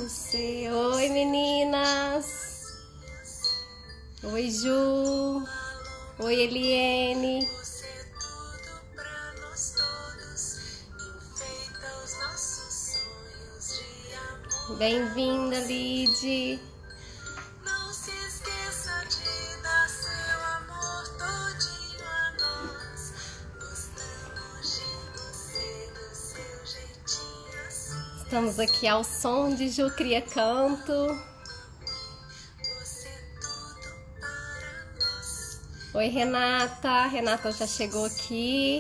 Você. Oi, meninas. Oi, Ju. Oi, Eliene. Bem-vinda, Lid. Não se esqueça de dar seu amor todinho a nós, gostando de você do seu jeitinho assim. Estamos aqui ao som de Ju Cria Canto. Oi, Renata. Renata já chegou aqui.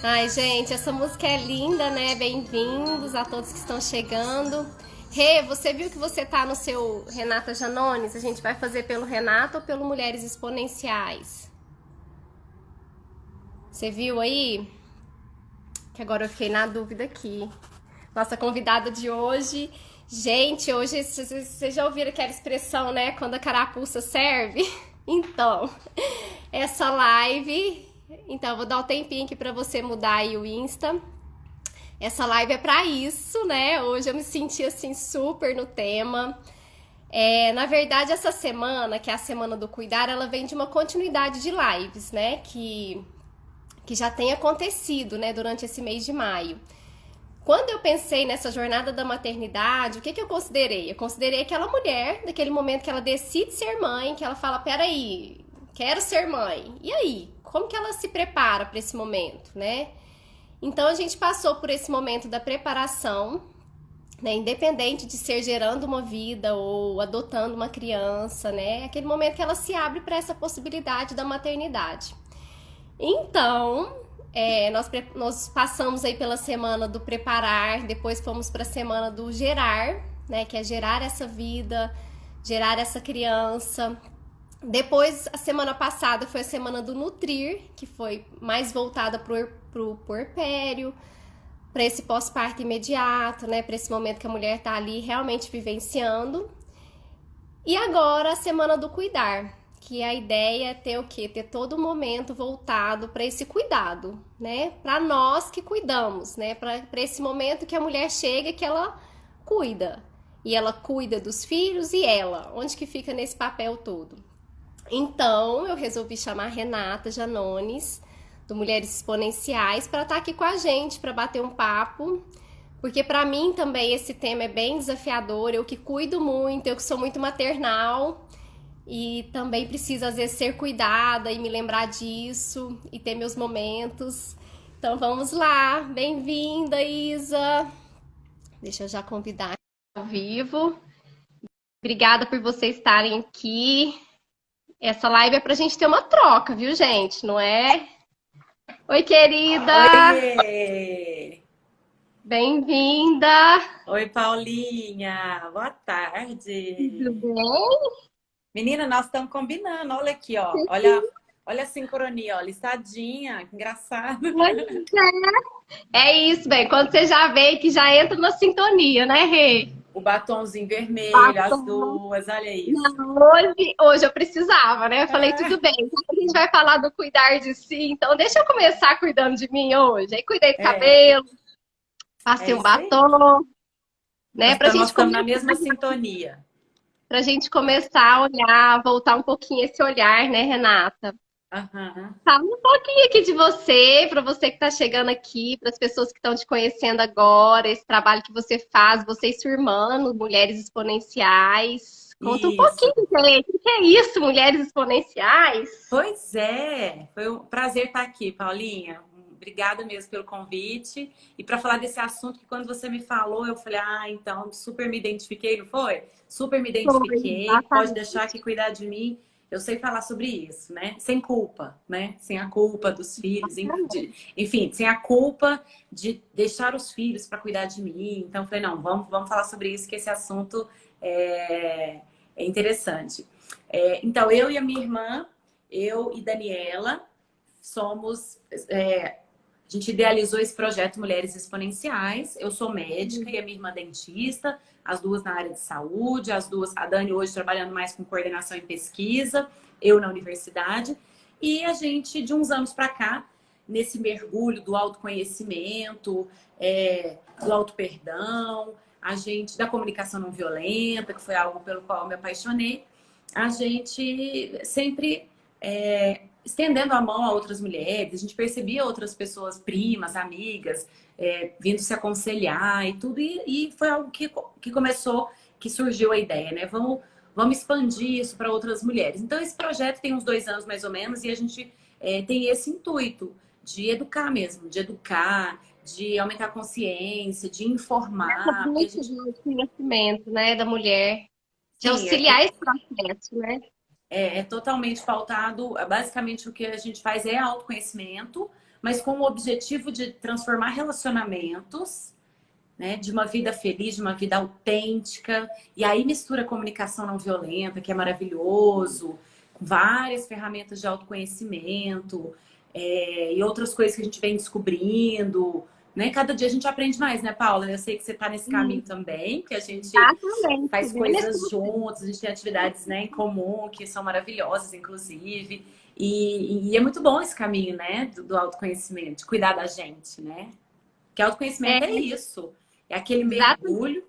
Ai, gente, essa música é linda, né? Bem-vindos a todos que estão chegando. Rê, você viu que você tá no seu Renata Janones? A gente vai fazer pelo Renata ou pelo Mulheres Exponenciais? Você viu aí? Que agora eu fiquei na dúvida aqui. Nossa convidada de hoje... Gente, hoje vocês já ouviram aquela expressão, né? Quando a carapuça serve? Então, essa live... Então, eu vou dar um tempinho aqui pra você mudar aí o Insta. Essa live é pra isso, né? Hoje eu me senti, assim, super no tema. Na verdade, essa semana, que é a Semana do Cuidar, ela vem de uma continuidade de lives, né? Que já tem acontecido, né? Durante esse mês de maio. Quando eu pensei nessa jornada da maternidade, o que eu considerei? Eu considerei aquela mulher, naquele momento que ela decide ser mãe, que ela fala, peraí, quero ser mãe. E aí? Como que ela se prepara para esse momento, né? Então, a gente passou por esse momento da preparação, né? Independente de ser gerando uma vida ou adotando uma criança, né? Aquele momento que ela se abre para essa possibilidade da maternidade. Então... nós passamos aí pela semana do preparar, depois fomos para a semana do gerar, né, que é gerar essa vida, gerar essa criança. Depois, a semana passada foi a semana do nutrir, que foi mais voltada pro puerpério, para esse pós-parto imediato, né, para esse momento que a mulher está ali realmente vivenciando. E agora a semana do cuidar, que a ideia é ter o quê? Ter todo momento voltado para esse cuidado, né? Para nós que cuidamos, né? Para esse momento que a mulher chega, que ela cuida. E ela cuida dos filhos e ela. Onde que fica nesse papel todo? Então, eu resolvi chamar a Renata Janones, do Mulheres Exponenciais, para estar aqui com a gente, para bater um papo. Porque para mim também esse tema é bem desafiador. Eu que cuido muito, eu que sou muito maternal... E também preciso, às vezes, ser cuidada e me lembrar disso e ter meus momentos. Então, vamos lá. Bem-vinda, Isa. Deixa eu já convidar ao vivo. Obrigada por vocês estarem aqui. Essa live é pra gente ter uma troca, viu, gente? Não é? Oi, querida. Oi! Bem-vinda. Oi, Paulinha! Boa tarde! Tudo bem? Menina, nós estamos combinando. Olha aqui, ó. Olha a sincronia, ó. Listadinha. Que engraçado. É isso, bem. Quando você já vê que já entra na sintonia, né, Rê? O batonzinho vermelho, as Batom. duas. Olha isso. Não, hoje eu precisava, né? Eu falei, tudo bem, já que a gente vai falar do cuidar de si, então deixa eu começar cuidando de mim hoje. Aí cuidei do É, cabelo, é passei um isso aí. batom, né? Nós estamos na mesma sintonia. Pra gente começar a olhar, voltar um pouquinho esse olhar, né, Renata? Aham. Fala um pouquinho aqui de você, para você que está chegando aqui, para as pessoas que estão te conhecendo agora, esse trabalho que você faz, você e sua irmã, no Mulheres Exponenciais. Conta um pouquinho, Isso. gente. O que é isso, Mulheres Exponenciais? Pois é. Foi um prazer estar aqui, Paulinha. Obrigada mesmo pelo convite. E para falar desse assunto que quando você me falou, eu falei, então, super me identifiquei, não foi? Super me Foi, identifiquei. Pode exatamente. deixar que cuidar de mim. Eu sei falar sobre isso, né? Sem culpa, né? Sem a culpa dos filhos, enfim, sem a culpa de deixar os filhos para cuidar de mim. Então, eu falei, não, vamos falar sobre isso, que esse assunto é interessante. Então, eu e a minha irmã, eu e Daniela, somos... a gente idealizou esse projeto Mulheres Exponenciais. Eu sou médica e a minha irmã dentista, as duas na área de saúde, as duas, a Dani hoje trabalhando mais com coordenação e pesquisa, eu na universidade. E a gente, de uns anos para cá, nesse mergulho do autoconhecimento, do auto-perdão, a gente, da comunicação não violenta, que foi algo pelo qual eu me apaixonei, a gente sempre estendendo a mão a outras mulheres, a gente percebia outras pessoas, primas, amigas, vindo se aconselhar e tudo, e foi algo que começou, que surgiu a ideia, né? Vamos expandir isso para outras mulheres. Então, esse projeto tem uns 2 anos mais ou menos, e a gente tem esse intuito de educar mesmo, de educar, de aumentar a consciência, de Essa informar, porque a busca gente, do conhecimento, né, da mulher, de sim, auxiliar esse processo, né? é totalmente pautado. Basicamente, o que a gente faz é autoconhecimento, mas com o objetivo de transformar relacionamentos, né, de uma vida feliz, de uma vida autêntica. E aí mistura comunicação não violenta, que é maravilhoso, com várias ferramentas de autoconhecimento, e outras coisas que a gente vem descobrindo. Né? Cada dia a gente aprende mais, né, Paula? Eu sei que você está nesse caminho também, que a gente Exatamente. faz Bem nesse coisas juntos, a gente tem atividades, né, em comum, que são maravilhosas, inclusive. E é muito bom esse caminho, né, do autoconhecimento, de cuidar da gente, né? Que autoconhecimento é é, isso. É aquele exatamente. mergulho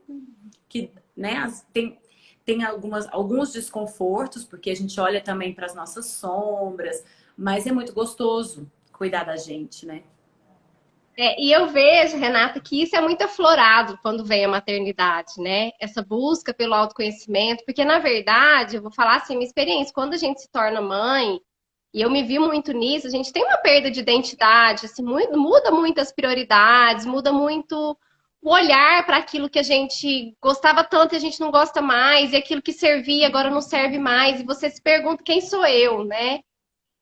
que, né, tem alguns desconfortos, porque a gente olha também para as nossas sombras, mas é muito gostoso cuidar da gente, né? E eu vejo, Renata, que isso é muito aflorado quando vem a maternidade, né? Essa busca pelo autoconhecimento, porque na verdade, eu vou falar assim, minha experiência, quando a gente se torna mãe, e eu me vi muito nisso, a gente tem uma perda de identidade, assim, muda muito as prioridades, muda muito o olhar para aquilo que a gente gostava tanto e a gente não gosta mais, e aquilo que servia agora não serve mais, e você se pergunta quem sou eu, né?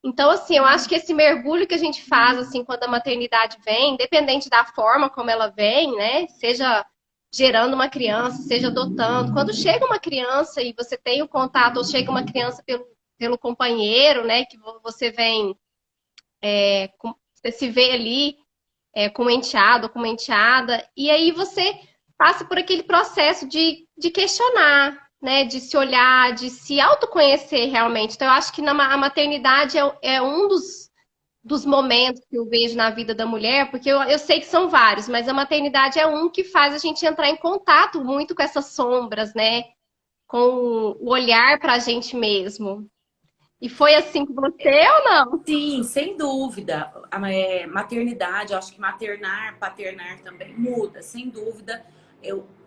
Então, assim, eu acho que esse mergulho que a gente faz, assim, quando a maternidade vem, independente da forma como ela vem, né? Seja gerando uma criança, seja adotando. Quando chega uma criança e você tem o contato, ou chega uma criança pelo companheiro, né? Que você vem, você se vê ali com uma enteado, com uma enteada, e aí você passa por aquele processo de questionar, né? De se olhar, de se autoconhecer realmente. Então, eu acho que a maternidade é um dos momentos que eu vejo na vida da mulher, porque eu sei que são vários, mas a maternidade é um que faz a gente entrar em contato muito com essas sombras, né? Com o olhar para a gente mesmo. E foi assim com você ou não? Sim, sem dúvida. Maternidade, eu acho que maternar, paternar também muda, sem dúvida.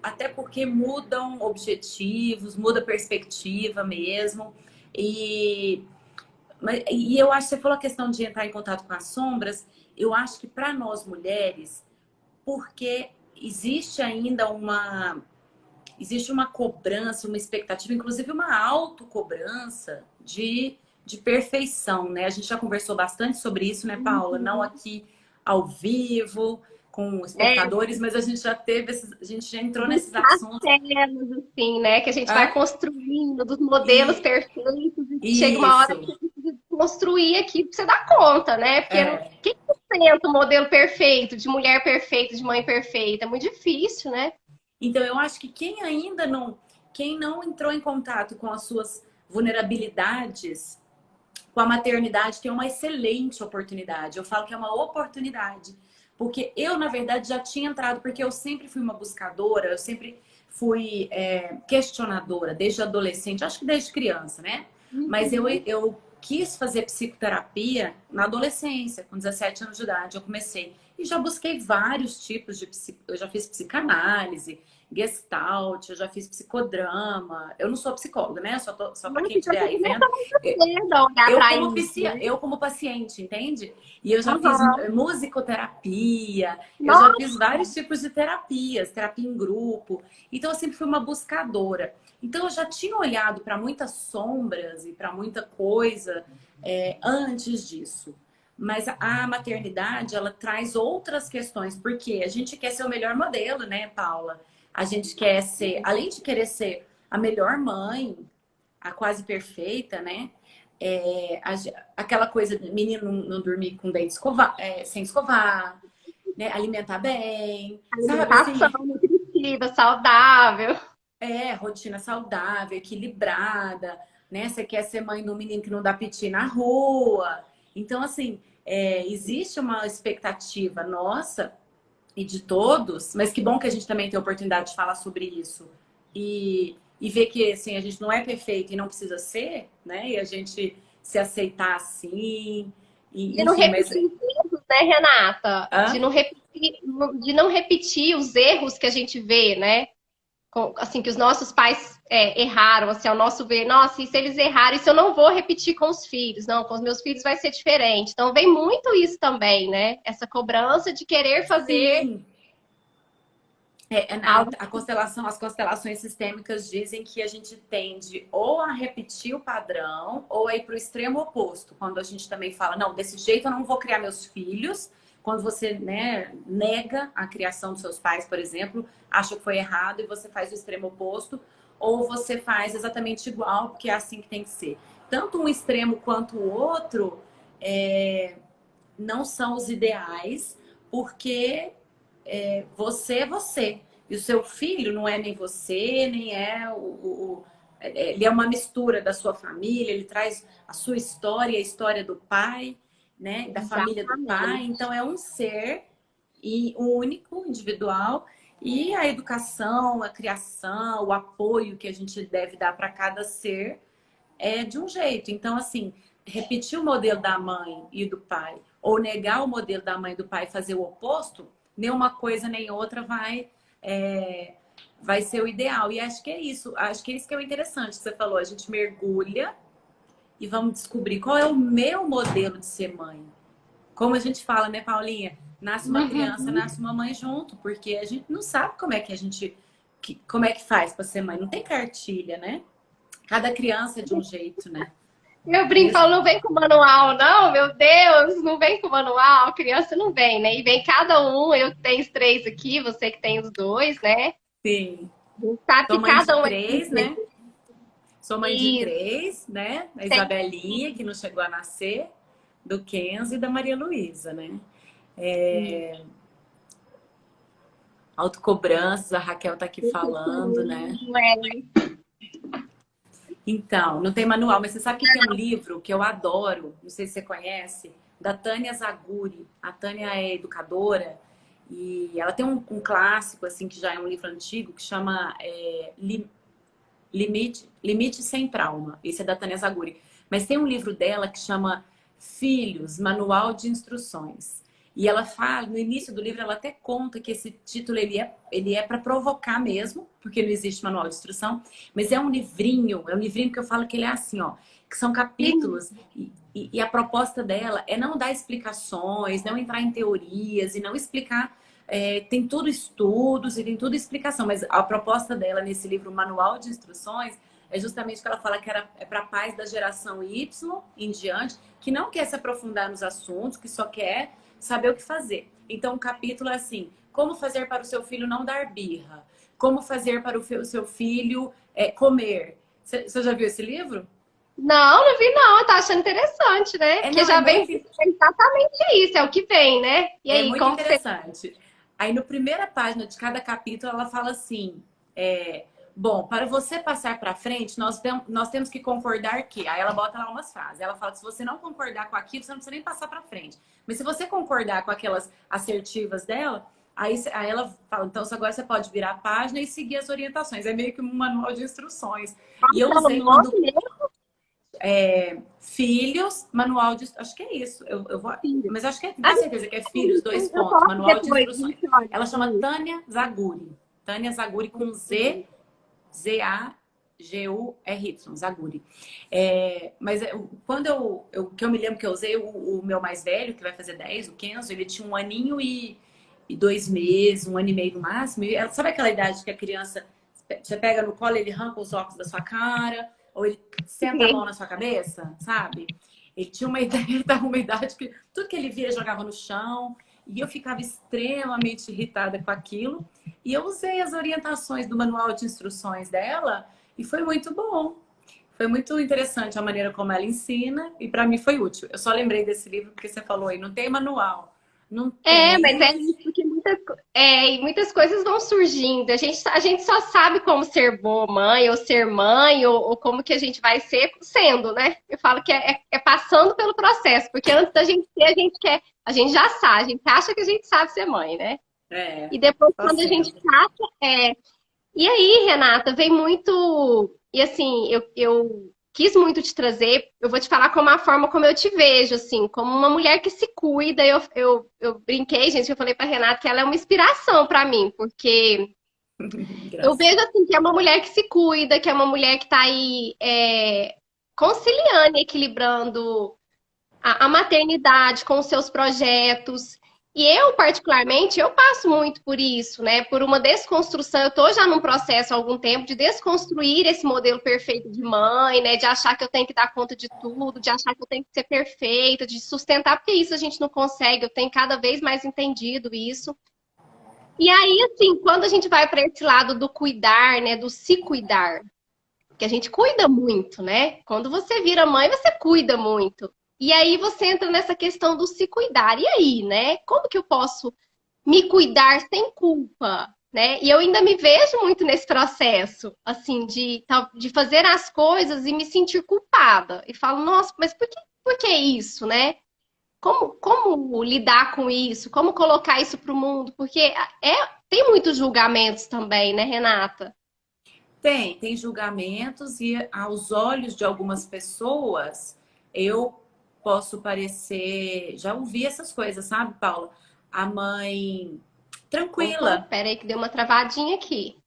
Até porque mudam objetivos, muda perspectiva mesmo. E eu acho que você falou a questão de entrar em contato com as sombras. Eu acho que para nós mulheres, porque existe uma cobrança, uma expectativa, inclusive uma autocobrança de perfeição, né? A gente já conversou bastante sobre isso, né, Paula? Não aqui ao vivo, com É, espectadores, mas a gente já entrou dos nesses assuntos. castelos, assim, né? Que a gente vai Hã? construindo, dos modelos E perfeitos, e chega uma hora isso. que precisa construir aqui pra você dar conta, né? Porque É. quem sustenta o modelo perfeito, de mulher perfeita, de mãe perfeita? É muito difícil, né? Então, eu acho que quem não entrou em contato com as suas vulnerabilidades, com a maternidade, tem uma excelente oportunidade. Eu falo que é uma oportunidade. Porque eu, na verdade, já tinha entrado, porque eu sempre fui uma buscadora, eu sempre fui questionadora, desde adolescente, acho que desde criança, né? Mas eu quis fazer psicoterapia na adolescência, com 17 anos de idade, eu comecei. E já busquei vários tipos de eu já fiz psicanálise, Gestalt, eu já fiz psicodrama. Eu não sou psicóloga, né? Só para Nossa, quem então estiver você aí vendo. começou muito cedo a olhar pra isso, né? Eu como paciente, entende? E eu já fiz Uhum. musicoterapia, eu já Nossa, fiz vários tipos de terapias, terapia em grupo. Então eu sempre fui uma buscadora. Então eu já tinha olhado para muitas sombras e para muita coisa antes disso. Mas a maternidade, ela traz outras questões, porque a gente quer ser o melhor modelo, né, Paula? A gente quer ser, além de querer ser a melhor mãe, a quase perfeita, né? Aquela coisa de menino não dormir com dente sem escovar, né? Alimentar bem, sabe? alimentação Assim, nutritiva, saudável. rotina saudável, equilibrada, né? Você quer ser mãe de um menino que não dá piti na rua. Então, assim, existe uma expectativa nossa e de todos, mas que bom que a gente também tem a oportunidade de falar sobre isso e ver que assim, a gente não é perfeito e não precisa ser, né? E a gente se aceitar assim, De não enfim, mas... repetir os erros, né, Renata? Hã? De não repetir os erros que a gente vê, né? Assim, que os nossos pais erraram, assim, ao nosso ver, nossa, e se eles erraram, isso eu não vou repetir com os filhos, não, com os meus filhos vai ser diferente. Então vem muito isso também, né? Essa cobrança de querer fazer Sim. algo. A constelação, as constelações sistêmicas dizem que a gente tende ou a repetir o padrão ou a ir para o extremo oposto. Quando a gente também fala, não, desse jeito eu não vou criar meus filhos. Quando você, né, nega a criação dos seus pais, por exemplo, acha que foi errado e você faz o extremo oposto, ou você faz exatamente igual, porque é assim que tem que ser. Tanto um extremo quanto o outro não são os ideais, porque você é você. E o seu filho não é nem você, nem ele é uma mistura da sua família, ele traz a sua história, a história do pai, né? Da família do pai. Exatamente. Então é um ser único, individual. E a educação, a criação, o apoio que a gente deve dar para cada ser é de um jeito. Então, assim, repetir o modelo da mãe e do pai, ou negar o modelo da mãe e do pai e fazer o oposto, nem uma coisa nem outra vai ser o ideal. E acho que é isso. Acho que é isso que é o interessante que você falou. A gente mergulha e vamos descobrir qual é o meu modelo de ser mãe. Como a gente fala, né, Paulinha? Nasce uma criança, Uhum. nasce uma mãe junto, porque a gente não sabe como é que como é que faz para ser mãe. Não tem cartilha, né? Cada criança é de um jeito, né? Eu brinco, Mesmo. falo, não vem com manual, não, meu Deus, não vem com manual, criança não vem, né? E vem cada um, eu tenho os três aqui, você que tem os dois, né? Sim. A gente sabe Sou que mãe de cada um é três, né? diferente. Sou mãe de três, né? A Isabelinha, que não chegou a nascer, do Kenzo e da Maria Luísa, né? Autocobranças, a Raquel tá aqui falando, né? Então, não tem manual, mas você sabe que tem um livro que eu adoro, não sei se você conhece, da Tânia Zaguri. A Tânia é educadora e ela tem um clássico, assim, que já é um livro antigo, que chama Limite Sem Trauma. Esse é da Tânia Zaguri. Mas tem um livro dela que chama Filhos, Manual de Instruções. E ela fala, no início do livro, ela até conta que esse título ele é para provocar mesmo, porque não existe manual de instrução, mas é um livrinho que eu falo que ele é assim, ó, que são capítulos, e a proposta dela é não dar explicações, não entrar em teorias e não explicar. Tem tudo estudos e tem tudo explicação, mas a proposta dela nesse livro, Manual de Instruções, é justamente que ela fala que é para pais da geração Y em diante, que não quer se aprofundar nos assuntos, que só quer saber o que fazer. Então, o capítulo é assim: como fazer para o seu filho não dar birra? Como fazer para o seu filho comer? Você já viu esse livro? Não, não vi não, tá achando interessante, né? Porque Não, é já vem muito, exatamente isso, é o que vem, né? E é aí, muito como que você... interessante. Aí, na primeira página de cada capítulo, ela fala assim: bom, para você passar para frente, nós temos que concordar que. Aí ela bota lá umas frases. Ela fala que se você não concordar com aquilo, você não precisa nem passar para frente. Mas se você concordar com aquelas assertivas dela, aí ela fala: então agora você pode virar a página e seguir as orientações. É meio que um manual de instruções. E eu Fala o usei quando nome mesmo, filhos, manual de. Acho que é isso. Eu vou. filho. Mas acho que Ah, tenho certeza que é filhos, dois eu pontos, posso manual de depois, instruções. gente, olha, Ela chama Tânia Zaguri. Tânia Zaguri com Z. Zagury, Zaguri. Mas quando que eu me lembro que eu usei o meu mais velho, que vai fazer 10, o Kenzo, ele tinha 1 aninho e 2 meses, 1 ano e meio no máximo. E sabe aquela idade que a criança, você pega no colo, ele arranca os óculos da sua cara, ou ele senta a mão na sua cabeça, sabe? Ele tinha uma ideia, ele tava uma idade que tudo que ele via jogava no chão. E eu ficava extremamente irritada com aquilo. E eu usei as orientações do manual de instruções dela e foi muito bom. Foi muito interessante a maneira como ela ensina e para mim foi útil. Eu só lembrei desse livro porque você falou aí, não tem manual. Não Mas é tem. isso, porque e muitas coisas vão surgindo. A gente só sabe como ser boa mãe, ou ser mãe, ou como que a gente vai ser sendo, né? Eu falo que é passando pelo processo, porque antes da gente ser, a gente quer, a gente já sabe, a gente acha que a gente sabe ser mãe, né? É, E depois, tá quando a gente sendo. passa, e aí, Renata, vem muito. E assim, eu quis muito te trazer. Eu vou te falar como a forma como eu te vejo, assim, como uma mulher que se cuida. Eu brinquei, gente, eu falei pra Renata que ela é uma inspiração pra mim, porque eu Graças. vejo assim que é uma mulher que se cuida, que é uma mulher que tá aí conciliando e equilibrando a maternidade com os seus projetos. E eu, particularmente, eu passo muito por isso, né? Por uma desconstrução. Eu estou já num processo há algum tempo de desconstruir esse modelo perfeito de mãe, né? De achar que eu tenho que dar conta de tudo, de achar que eu tenho que ser perfeita, de sustentar, porque isso a gente não consegue. Eu tenho cada vez mais entendido isso. E aí, assim, quando a gente vai para esse lado do cuidar, né? Do se cuidar, que a gente cuida muito, né? Quando você vira mãe, você cuida muito. E aí você entra nessa questão do se cuidar. E aí, né? Como que eu posso me cuidar sem culpa, né? E eu ainda me vejo muito nesse processo, assim, de fazer as coisas e me sentir culpada. E falo, nossa, mas por que isso, né? Como lidar com isso? Como colocar isso para o mundo? Porque tem muitos julgamentos também, né, Renata? Tem julgamentos e aos olhos de algumas pessoas eu posso parecer, já ouvi essas coisas, sabe, Paula? A mãe Opa, tranquila. pera aí que deu uma travadinha aqui.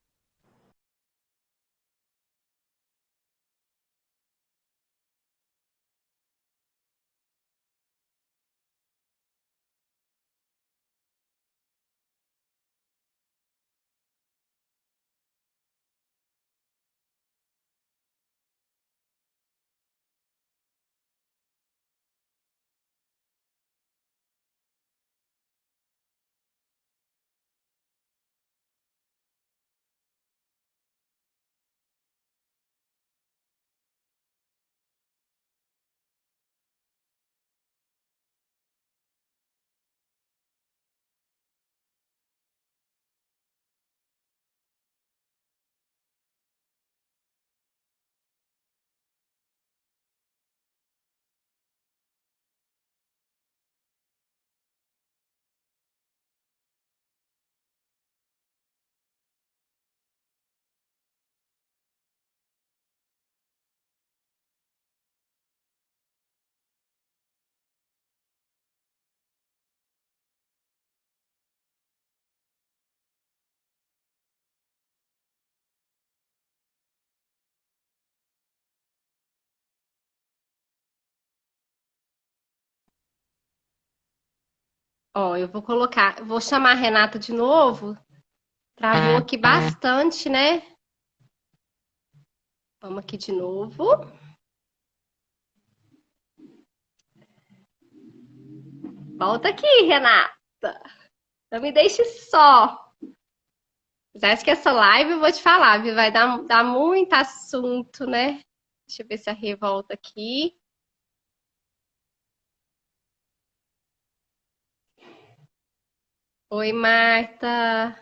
Ó, eu vou colocar, vou chamar a Renata de novo. Travou aqui bastante, né? Vamos aqui de novo. Volta aqui, Renata. Não me deixe só. Mas acho que essa live eu vou te falar, viu? Vai dar muito assunto, né? Deixa eu ver se a Rê volta aqui. Oi, Marta.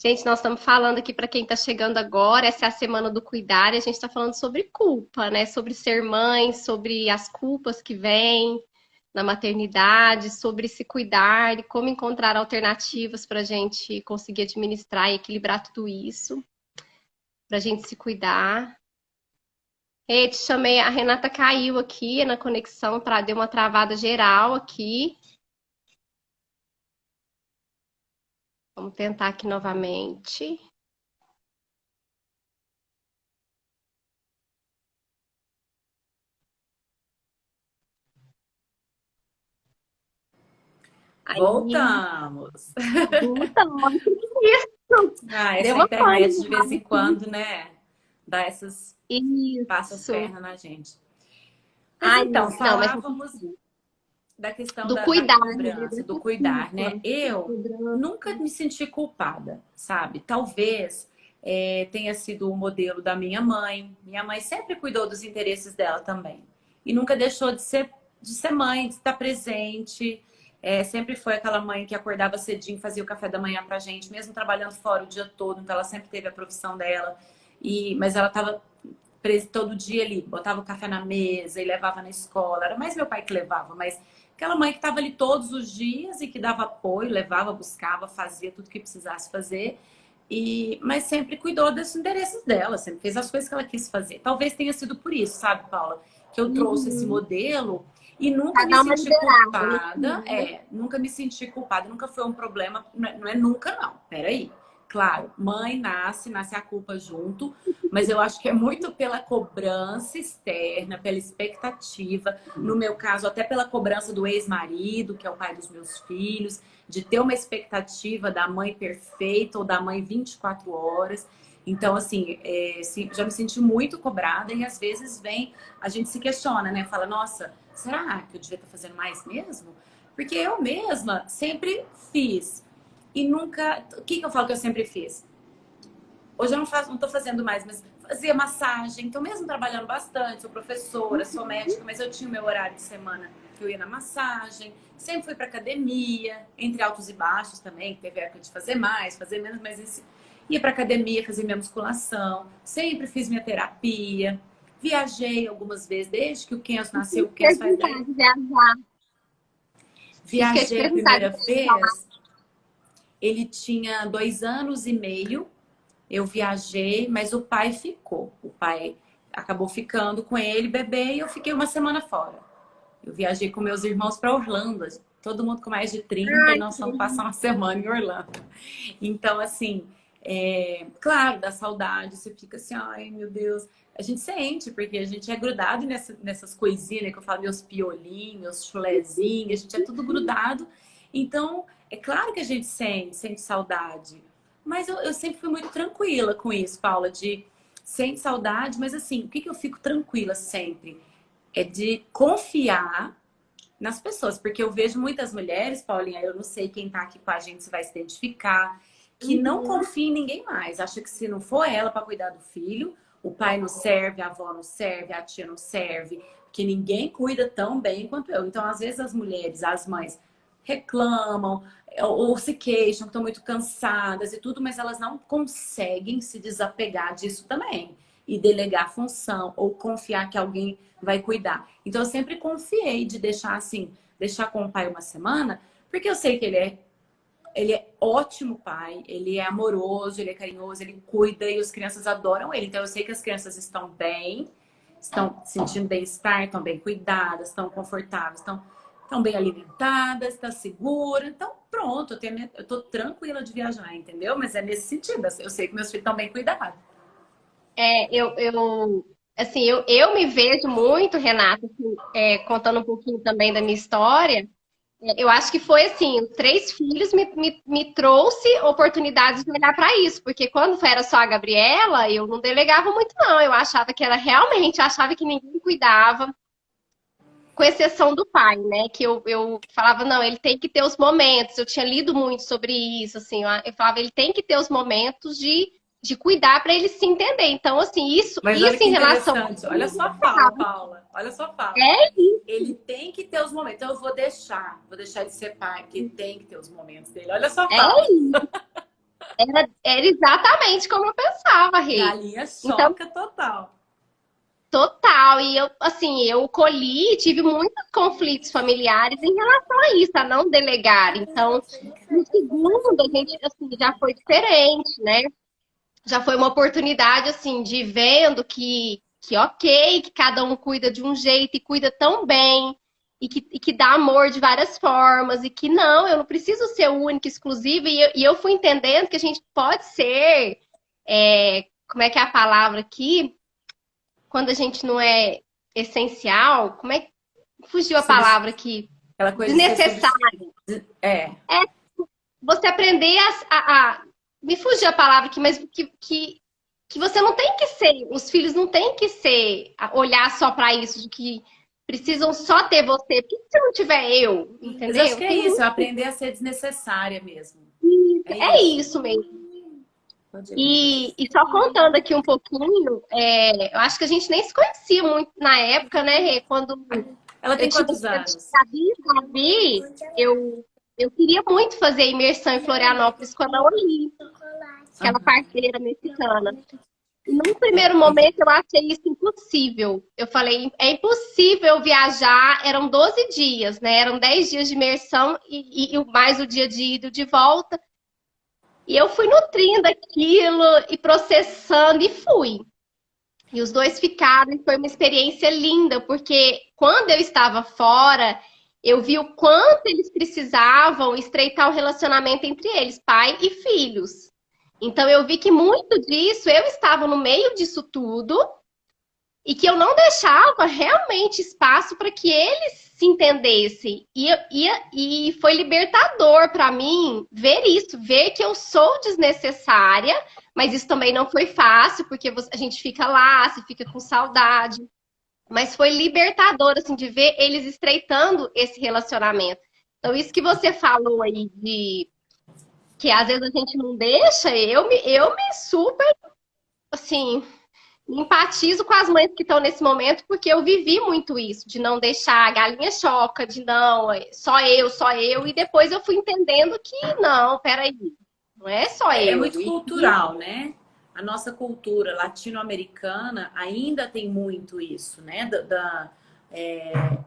Gente, nós estamos falando aqui para quem está chegando agora, essa é a semana do cuidar, e a gente está falando sobre culpa, né? Sobre ser mãe, sobre as culpas que vêm na maternidade, sobre se cuidar e como encontrar alternativas para a gente conseguir administrar e equilibrar tudo isso, para a gente se cuidar. Ei, te chamei, a Renata caiu aqui na conexão, deu uma travada geral aqui. Vamos tentar aqui novamente. Aí, Voltamos. então, isso. Ah, Deu essa uma pane. internet de vez em quando, né? Dá essas, passa as Isso. pernas na gente. Mas Ai, então, não, mas falávamos da questão do da cuidar, né? cobrança, do Dessa cuidar, culpa. né? Eu Cobrança. nunca me senti culpada, sabe? Talvez tenha sido o modelo da minha mãe. Minha mãe sempre cuidou dos interesses dela também. E nunca deixou de ser mãe, de estar presente. Sempre foi aquela mãe que acordava cedinho, fazia o café da manhã pra gente, mesmo trabalhando fora o dia todo, então ela sempre teve a profissão dela. Mas ela estava presa todo dia ali, botava o café na mesa e levava na escola. Era mais meu pai que levava, mas aquela mãe que estava ali todos os dias e que dava apoio, levava, buscava, fazia tudo que precisasse fazer. Mas sempre cuidou dos interesses dela, sempre fez as coisas que ela quis fazer. Talvez tenha sido por isso, sabe, Paula, que eu trouxe esse Uhum. modelo e nunca Pra me dar uma senti liberada no culpada. filho, né? Nunca me senti culpada, nunca foi um problema. Não é nunca, não. Peraí. Claro, mãe nasce a culpa junto, mas eu acho que é muito pela cobrança externa, pela expectativa. No meu caso, até pela cobrança do ex-marido, que é o pai dos meus filhos, de ter uma expectativa da mãe perfeita ou da mãe 24 horas. Então, assim, já me senti muito cobrada e às vezes a gente se questiona, né? Fala, nossa, será que eu devia estar fazendo mais mesmo? Porque eu mesma sempre fiz. E nunca. O que eu falo que eu sempre fiz? Hoje eu não tô fazendo mais, mas fazia massagem. Então, mesmo trabalhando bastante, sou professora, sou médica, mas eu tinha o meu horário de semana que eu ia na massagem. Sempre fui pra academia, entre altos e baixos também, que teve época de fazer mais, fazer menos, mas ia pra academia, fazer minha musculação. Sempre fiz minha terapia. Viajei algumas vezes, desde que o Kenzo nasceu. O Kenzo faz 10. Perguntar de viajar. Isso que eu ia te Viajei a perguntar de primeira vez, ele tinha 2 anos e meio. Eu viajei, mas o pai ficou. O pai acabou ficando com ele, bebê, e eu fiquei uma semana fora. Eu viajei com meus irmãos para Orlando. Todo mundo com mais de 30 e Ai, nós fomos passar uma semana em Orlando. Então, assim, claro, dá saudade. Você fica assim, ai meu Deus. A gente sente, porque a gente é grudado nessas coisinhas, né? Que eu falo, meus piolinhos, meus chulezinhos, a gente é tudo grudado. Então, é claro que a gente sente saudade. Mas eu sempre fui muito tranquila com isso, Paula, de sente saudade, mas assim, o que eu fico tranquila sempre? É de confiar nas pessoas, porque eu vejo muitas mulheres, Paulinha, eu não sei quem tá aqui com a gente se vai se identificar, que não uhum. confia em ninguém mais. Acha que se não for ela para cuidar do filho, o pai não serve, a avó não serve, a tia não serve, que ninguém cuida tão bem quanto eu. Então, às vezes as mulheres, as mães reclamam ou se queixam, estão muito cansadas e tudo, mas elas não conseguem se desapegar disso também e delegar função ou confiar que alguém vai cuidar. Então eu sempre confiei de deixar assim, deixar com o pai uma semana, porque eu sei que ele é ótimo pai, ele é amoroso, ele é carinhoso, ele cuida e as crianças adoram ele. Então eu sei que as crianças estão bem, estão sentindo bem-estar, estão bem cuidadas, estão confortáveis, estão bem alimentadas, estão seguras. Então pronto, eu tô tranquila de viajar, entendeu? Mas é nesse sentido, eu sei que meus filhos estão bem cuidados. Assim, eu me vejo muito, Renata, assim, contando um pouquinho também da minha história. Eu acho que foi assim, os 3 filhos me trouxe oportunidades de olhar para isso, porque quando era só a Gabriela, eu não delegava muito, não. Eu achava que ela realmente, eu achava que ninguém cuidava, com exceção do pai, né? Que eu falava, não, ele tem que ter os momentos. Eu tinha lido muito sobre isso, assim, eu falava, ele tem que ter os momentos de cuidar para ele se entender. Então, assim, Mas olha isso que em relação. interessante. Olha só a fala, Paula. Olha só a fala. É Ele tem que ter os momentos. Então eu vou deixar ele ser pai, porque ele tem que ter os momentos dele. Olha só a fala. É era exatamente como eu pensava, Rê. Galinha Então, choca total. total. E eu, assim, eu colhi, tive muitos conflitos familiares em relação a isso, a não delegar. Então, no segundo, a gente, assim, já foi diferente, né? Já foi uma oportunidade, assim, de vendo que ok, que cada um cuida de um jeito e cuida tão bem. E que dá amor de várias formas, e que não, eu não preciso ser única, exclusiva, e eu fui entendendo que a gente pode ser, como é que é a palavra aqui? Quando a gente não é essencial, como é que fugiu a Subs- palavra aqui? Aquela coisa de ser Desnecessário. É. Você aprender me fugiu a palavra aqui, mas que você não tem que ser, os filhos não têm que ser, olhar só para isso, de que precisam só ter você. Por que se não tiver eu? Mas acho Entendeu? que é Tem isso, é muito. aprender a ser desnecessária mesmo. É É isso. isso mesmo. Pode ir. E só contando aqui um pouquinho, eu acho que a gente nem se conhecia muito na época, né, Rê? Quando Ela Eu tem tinha quantos medo de anos? Gabi, eu queria muito fazer imersão em Florianópolis com a Naoli, aquela Aham. parceira mexicana. E num primeiro momento eu achei isso impossível. Eu falei, é impossível viajar. Eram 12 dias, né? Eram 10 dias de imersão e mais o dia de ida e de volta. E eu fui nutrindo aquilo e processando e fui. E os dois ficaram e foi uma experiência linda, porque quando eu estava fora, eu vi o quanto eles precisavam estreitar o relacionamento entre eles, pai e filhos. Então eu vi que muito disso eu estava no meio disso tudo e que eu não deixava realmente espaço para que eles se entendessem. E foi libertador para mim ver isso, ver que eu sou desnecessária, mas isso também não foi fácil, porque a gente fica lá, se fica com saudade. Mas foi libertador, assim, de ver eles estreitando esse relacionamento. Então, isso que você falou aí de que às vezes a gente não deixa, eu me super, assim, empatizo com as mães que estão nesse momento, porque eu vivi muito isso, de não deixar a galinha choca, de não, só eu, e depois eu fui entendendo que não, peraí, não é só É eu. muito cultural, né? A nossa cultura latino-americana ainda tem muito isso, né? É,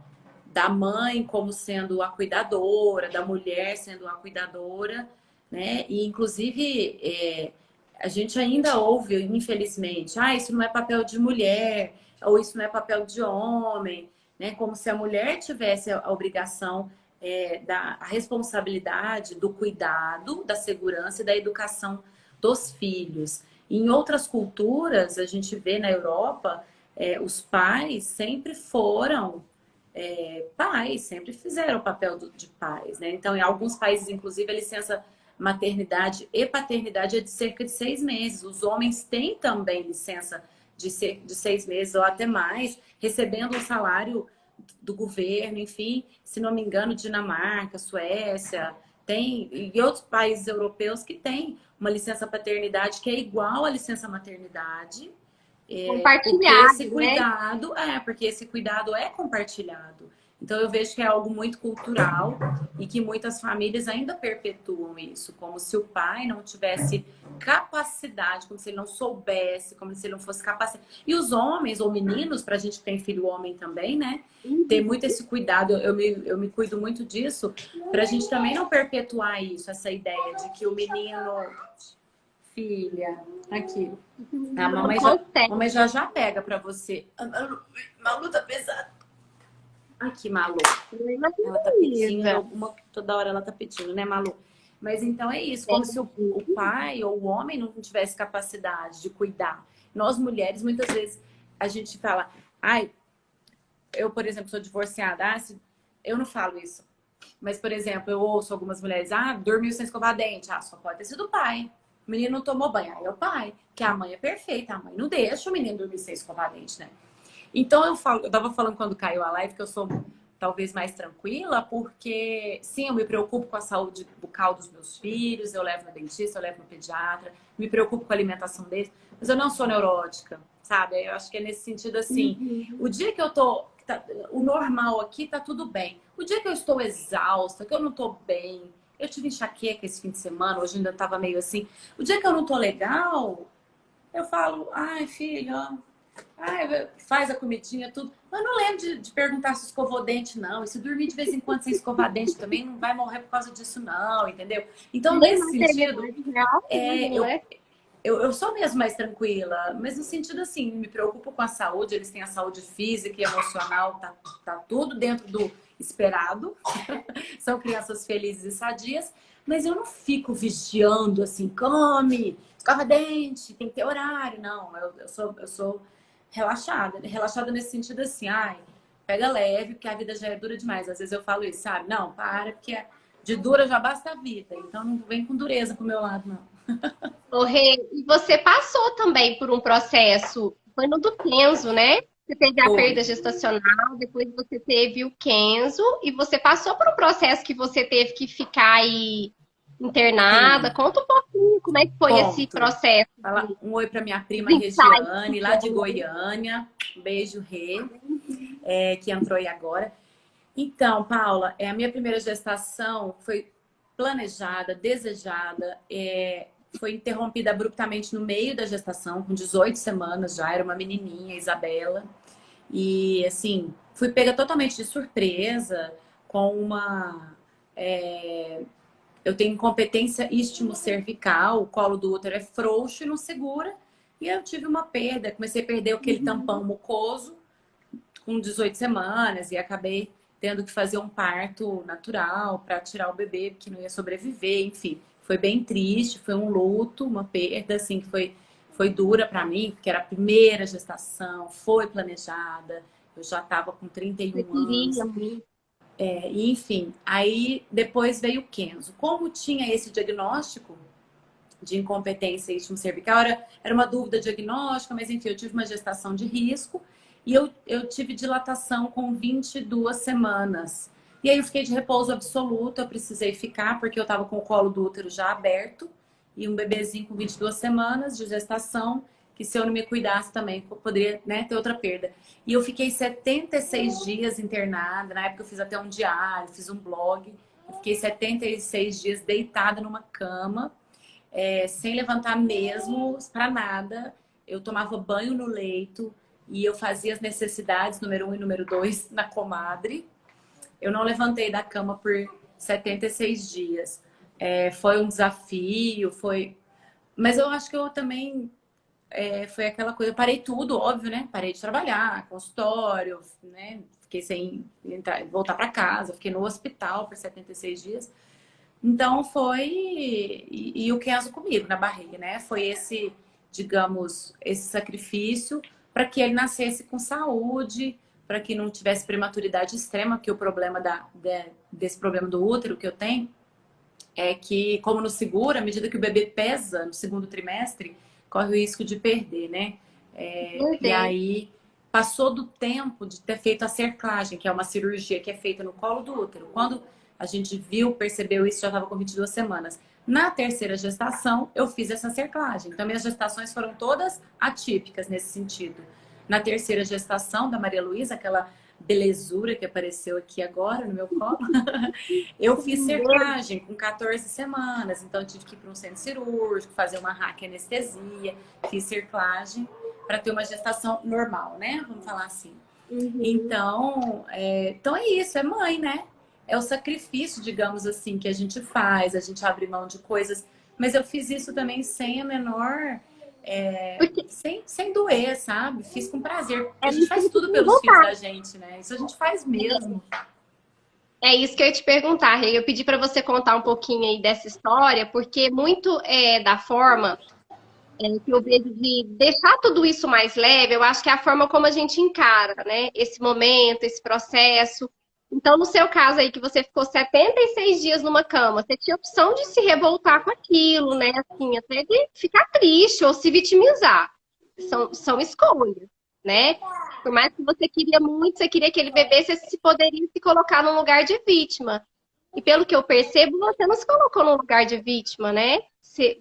da mãe como sendo a cuidadora, da mulher sendo a cuidadora, né? E inclusive a gente ainda ouve, infelizmente, isso não é papel de mulher, ou isso não é papel de homem, né? Como se a mulher tivesse a obrigação a responsabilidade do cuidado, da segurança e da educação dos filhos. Em outras culturas, a gente vê na Europa, os pais sempre foram pais, sempre fizeram o papel de pais, né? Então, em alguns países, inclusive, a licença maternidade e paternidade é de cerca de 6 meses. Os homens têm também licença de 6 meses ou até mais, recebendo um salário do governo, enfim, se não me engano, Dinamarca, Suécia, tem, e outros países europeus que têm uma licença paternidade que é igual à licença maternidade, Compartilhado, né? porque esse cuidado é compartilhado. Então eu vejo que é algo muito cultural e que muitas famílias ainda perpetuam isso, como se o pai não tivesse capacidade, como se ele não soubesse, como se ele não fosse capaz. E os homens ou meninos, para a gente que tem filho homem também, né? Ter muito esse cuidado, eu me cuido muito disso, para a gente também não perpetuar isso, essa ideia de que o menino, filha, aqui. A Não mamãe já pega pra você. Malu tá pesada. Aqui, Malu. Ela tá pedindo, consegue. toda hora ela tá pedindo, né, Malu? Mas então é isso, como se o pai ou o homem não tivesse capacidade de cuidar. Nós mulheres, muitas vezes, a gente fala, eu, por exemplo, sou divorciada, eu não falo isso. Mas, por exemplo, eu ouço algumas mulheres, dormiu sem escovar dente. Só pode ter sido o pai. O menino não tomou banho. Aí é o pai. Que a mãe é perfeita. A mãe não deixa o menino dormir sem escovar dente, né? Então, eu tava falando quando caiu a live que eu sou talvez mais tranquila, porque, sim, eu me preocupo com a saúde bucal dos meus filhos, eu levo no dentista, eu levo no pediatra, me preocupo com a alimentação deles, mas eu não sou neurótica, sabe? Eu acho que é nesse sentido assim, o dia que eu tô, o normal aqui tá tudo bem. O dia que eu estou exausta, que eu não tô bem, eu tive enxaqueca esse fim de semana, hoje ainda tava meio assim. O dia que eu não tô legal, eu falo, filha, faz a comidinha, tudo. Mas não lembro de perguntar se escovou dente, não. E se dormir de vez em quando sem escovar dente também não vai morrer por causa disso, não, entendeu? Então, nesse sentido, eu sou mesmo mais tranquila, mas no sentido assim, me preocupo com a saúde, eles têm a saúde física e emocional, tá tudo dentro do esperado. São crianças felizes e sadias, mas eu não fico vigiando assim, come, escova dente, tem que ter horário. Não, eu sou relaxada. Relaxada nesse sentido assim, pega leve, porque a vida já é dura demais. Às vezes eu falo isso, sabe? Não, para, porque de dura já basta a vida. Então não vem com dureza pro meu lado, não. Ô, Rê, e você passou também por um processo, foi no do Kenzo, né? Você teve a Foi. perda gestacional, depois você teve o Kenzo, e você passou por um processo que você teve que ficar aí internada. Sim, Conta um pouquinho como é que foi esse conto. processo Fala um oi para minha prima de insight. Regiane, lá de Goiânia. Um beijo, Rê, que entrou aí agora. Então, Paula, a minha primeira gestação foi planejada, desejada, foi interrompida abruptamente no meio da gestação, com 18 semanas já, era uma menininha, Isabela. E, assim, fui pega totalmente de surpresa com uma... eu tenho incompetência istmo-cervical, o colo do útero é frouxo e não segura. E eu tive uma perda, comecei a perder aquele tampão mucoso com 18 semanas e acabei tendo que fazer um parto natural para tirar o bebê, que não ia sobreviver, enfim. Foi bem triste, foi um luto, uma perda, assim, que foi dura para mim, porque era a primeira gestação, foi planejada, eu já estava com Você 31 queria anos. muito. E, enfim, aí depois veio o Kenzo. Como tinha esse diagnóstico de incompetência istmo-cervical, era uma dúvida diagnóstica, mas enfim, eu tive uma gestação de risco e eu tive dilatação com 22 semanas. E aí eu fiquei de repouso absoluto, eu precisei ficar porque eu estava com o colo do útero já aberto e um bebezinho com 22 semanas de gestação, que se eu não me cuidasse também poderia, né, ter outra perda. E eu fiquei 76 dias internada, na época eu fiz até um diário, fiz um blog, eu fiquei 76 dias deitada numa cama, sem levantar mesmo para nada. Eu tomava banho no leito e eu fazia as necessidades, número 1 e número 2, na comadre. Eu não levantei da cama por 76 dias. Foi um desafio, foi. Mas eu acho que eu também foi aquela coisa. Eu parei tudo, óbvio, né? Parei de trabalhar, consultório, né? Fiquei sem voltar para casa, fiquei no hospital por 76 dias. Então foi. E o Kenzo comigo na barriga, né? Foi esse, digamos, esse sacrifício para que ele nascesse com saúde, para que não tivesse prematuridade extrema, que o problema desse problema do útero que eu tenho é que, como no seguro, à medida que o bebê pesa no segundo trimestre, corre o risco de perder, né? E Perder. aí passou do tempo de ter feito a cerclagem, que é uma cirurgia que é feita no colo do útero. Quando a gente viu, percebeu isso, já estava com 22 semanas. Na terceira gestação, eu fiz essa cerclagem. Então, minhas gestações foram todas atípicas nesse sentido. Na terceira gestação da Maria Luísa, aquela belezura que apareceu aqui agora no meu colo, eu fiz cerclagem com 14 semanas. Então, eu tive que ir para um centro cirúrgico, fazer uma anestesia, fiz cerclagem para ter uma gestação normal, né? Vamos falar assim. Uhum. Então é isso, é mãe, né? É o sacrifício, digamos assim, que a gente faz, a gente abre mão de coisas. Mas eu fiz isso também sem a menor. Porque sem doer, sabe? Fiz com prazer. Porque é a gente isso que faz eu te tudo pelos filhos perguntar. da gente, né? Isso a gente faz mesmo. É isso que eu ia te perguntar, Rei. Eu pedi para você contar um pouquinho aí dessa história, porque muito da forma que eu vejo de deixar tudo isso mais leve, eu acho que é a forma como a gente encara, né? Esse momento, esse processo. Então, no seu caso aí, que você ficou 76 dias numa cama, você tinha opção de se revoltar com aquilo, né? Assim, até de ficar triste ou se vitimizar. São escolhas, né? Por mais que você queria muito, você queria que ele bebesse, você se poderia se colocar num lugar de vítima. E pelo que eu percebo, você não se colocou no lugar de vítima, né?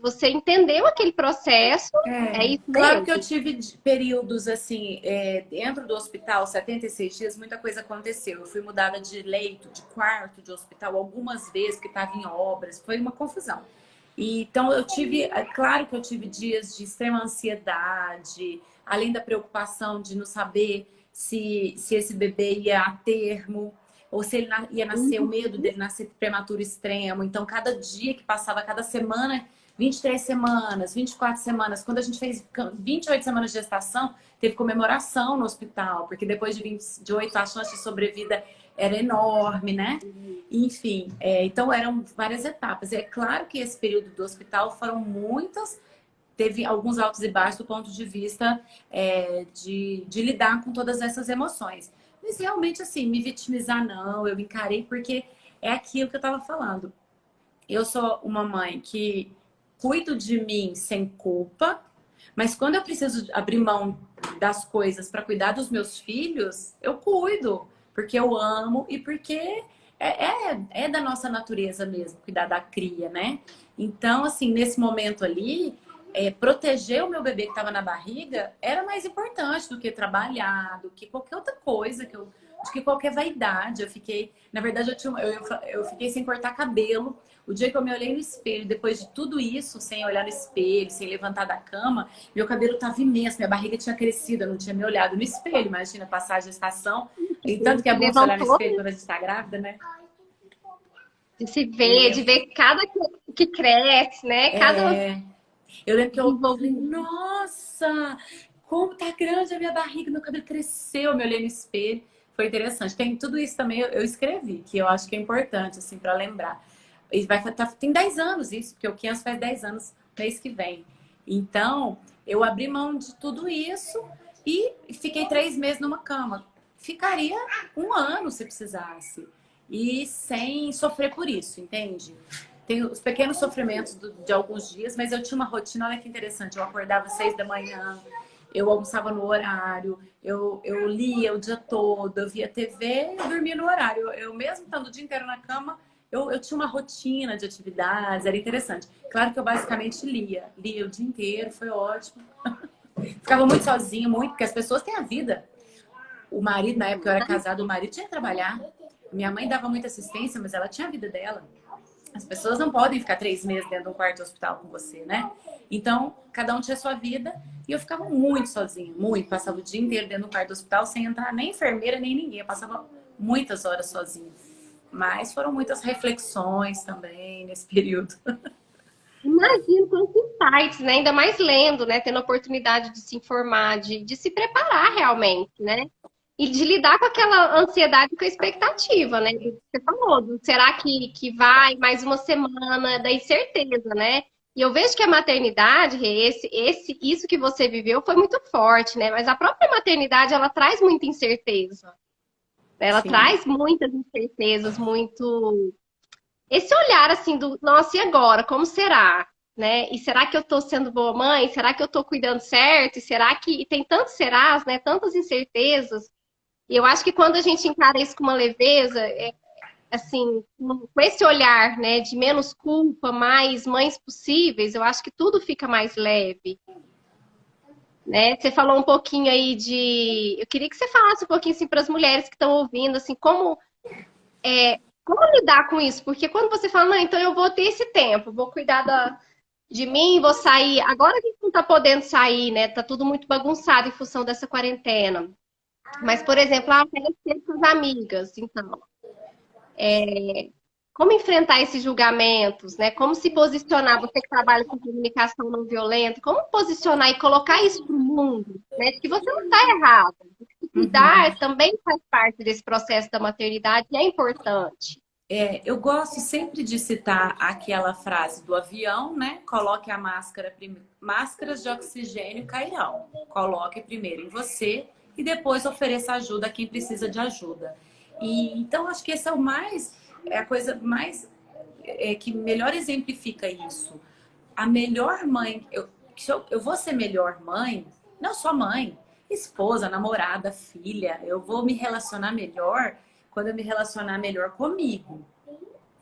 Você entendeu aquele processo, é isso Claro que eu mesmo? tive períodos assim, dentro do hospital, 76 dias, muita coisa aconteceu. Eu fui mudada de leito, de quarto de hospital algumas vezes, que estava em obras, foi uma confusão. Então eu tive, claro que eu tive dias de extrema ansiedade, além da preocupação de não saber se esse bebê ia a termo, ou se ele ia nascer, o Uhum. medo dele nascer prematuro extremo. Então, cada dia que passava, cada semana, 23 semanas, 24 semanas. Quando a gente fez 28 semanas de gestação, teve comemoração no hospital, porque depois de 28 a chance de sobrevida era enorme, né? Enfim, então eram várias etapas. É claro que esse período do hospital foram muitas, teve alguns altos e baixos do ponto de vista de lidar com todas essas emoções. Mas realmente, assim, me vitimizar não, eu encarei porque é aquilo que eu estava falando. Eu sou uma mãe que cuido de mim sem culpa, mas quando eu preciso abrir mão das coisas para cuidar dos meus filhos, eu cuido, porque eu amo e porque é da nossa natureza mesmo, cuidar da cria, né? Então, assim, nesse momento ali, proteger o meu bebê que estava na barriga era mais importante do que trabalhar, do que qualquer outra coisa que eu de que qualquer vaidade. Eu fiquei, na verdade, eu fiquei sem cortar cabelo. O dia que eu me olhei no espelho, depois de tudo isso, sem olhar no espelho, sem levantar da cama, meu cabelo tava imenso, minha barriga tinha crescido, eu não tinha me olhado no espelho. Imagina passar a gestação. E tanto que é bom se olhar no Levantou, espelho quando a gente tá grávida, né? de se Eu ver, de lembro. ver cada que cresce, né? Cada É, eu lembro que eu falei, desenvolvimento. nossa, como tá grande a minha barriga, meu cabelo cresceu, eu me olhei no espelho. Foi interessante. Tem tudo isso também, eu escrevi, que eu acho que é importante, assim, para lembrar. E tem 10 anos isso, porque o 500 faz 10 anos mês que vem. Então, eu abri mão de tudo isso e fiquei 3 meses numa cama. Ficaria um ano se precisasse. E sem sofrer por isso, entende? Tem os pequenos sofrimentos de alguns dias, mas eu tinha uma rotina, olha que interessante. Eu acordava às 6 da manhã, eu almoçava no horário, eu lia o dia todo, eu via TV e dormia no horário. Eu mesmo estando o dia inteiro na cama, eu tinha uma rotina de atividades, era interessante. Claro que eu basicamente lia o dia inteiro, foi ótimo. Ficava muito sozinha, muito, porque as pessoas têm a vida. O marido, na época eu era casada, o marido tinha que trabalhar. Minha mãe dava muita assistência, mas ela tinha a vida dela. As pessoas não podem ficar 3 meses dentro de um quarto de hospital com você, né? Então, cada um tinha a sua vida e eu ficava muito sozinha, muito. Passava o dia inteiro dentro do quarto do hospital sem entrar nem enfermeira, nem ninguém. Eu passava muitas horas sozinha. Mas foram muitas reflexões também nesse período. Imagino quantos insights, né? Ainda mais lendo, né? Tendo a oportunidade de se informar, de se preparar realmente, né? E de lidar com aquela ansiedade, com a expectativa, né? Do que você falou, será que vai mais uma semana, da incerteza, né? E eu vejo que a maternidade, Rê, isso que você viveu foi muito forte, né? Mas a própria maternidade, ela traz muita incerteza. Ela Sim. traz muitas incertezas, muito esse olhar assim do, nossa, e agora? Como será? Né? E será que eu tô sendo boa mãe? Será que eu tô cuidando certo? E será que e tem tantos serás, né? Tantas incertezas. E eu acho que quando a gente encara isso com uma leveza, assim, com esse olhar, né, de menos culpa, mais mães possíveis, eu acho que tudo fica mais leve, né? Você falou um pouquinho aí de, eu queria que você falasse um pouquinho assim para as mulheres que estão ouvindo, assim, como lidar com isso? Porque quando você fala, não, então eu vou ter esse tempo, vou cuidar de mim, vou sair. Agora a gente não tá podendo sair, né? Tá tudo muito bagunçado em função dessa quarentena. Mas, por exemplo, eu quero ser com as amigas. Então, como enfrentar esses julgamentos, né? Como se posicionar, você que trabalha com comunicação não violenta, como posicionar e colocar isso para o mundo, né? De que você não está errado. Que Uhum. cuidar também faz parte desse processo da maternidade e é importante. Eu gosto sempre de citar aquela frase do avião, né? Coloque a máscara primeiro. Máscaras de oxigênio cairão. Coloque primeiro em você e depois ofereça ajuda a quem precisa de ajuda. E então acho que esse é o mais, é a coisa mais que melhor exemplifica isso. A melhor mãe, eu vou ser melhor mãe, não só mãe, esposa, namorada, filha. Eu vou me relacionar melhor quando eu me relacionar melhor comigo.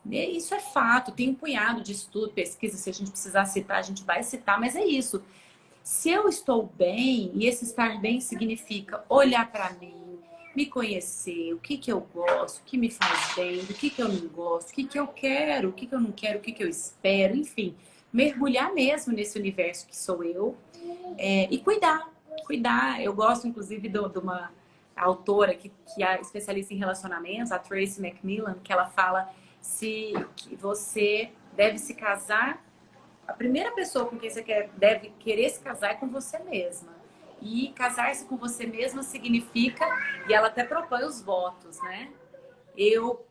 E isso é fato, tem um punhado de estudo, pesquisa, se a gente precisar citar, a gente vai citar, mas é isso. Se eu estou bem, e esse estar bem significa olhar para mim, me conhecer, o que que eu gosto, o que me faz bem, o que que eu não gosto, o que que eu quero, o que que eu não quero, o que que eu espero, enfim, mergulhar mesmo nesse universo que sou eu, e cuidar, cuidar. Eu gosto, inclusive, de uma autora que é especialista em relacionamentos, a Tracy McMillan, que ela fala que você deve se casar, a primeira pessoa com quem você deve querer se casar é com você mesma. E casar-se com você mesma significa, e ela até propõe os votos, né? Eu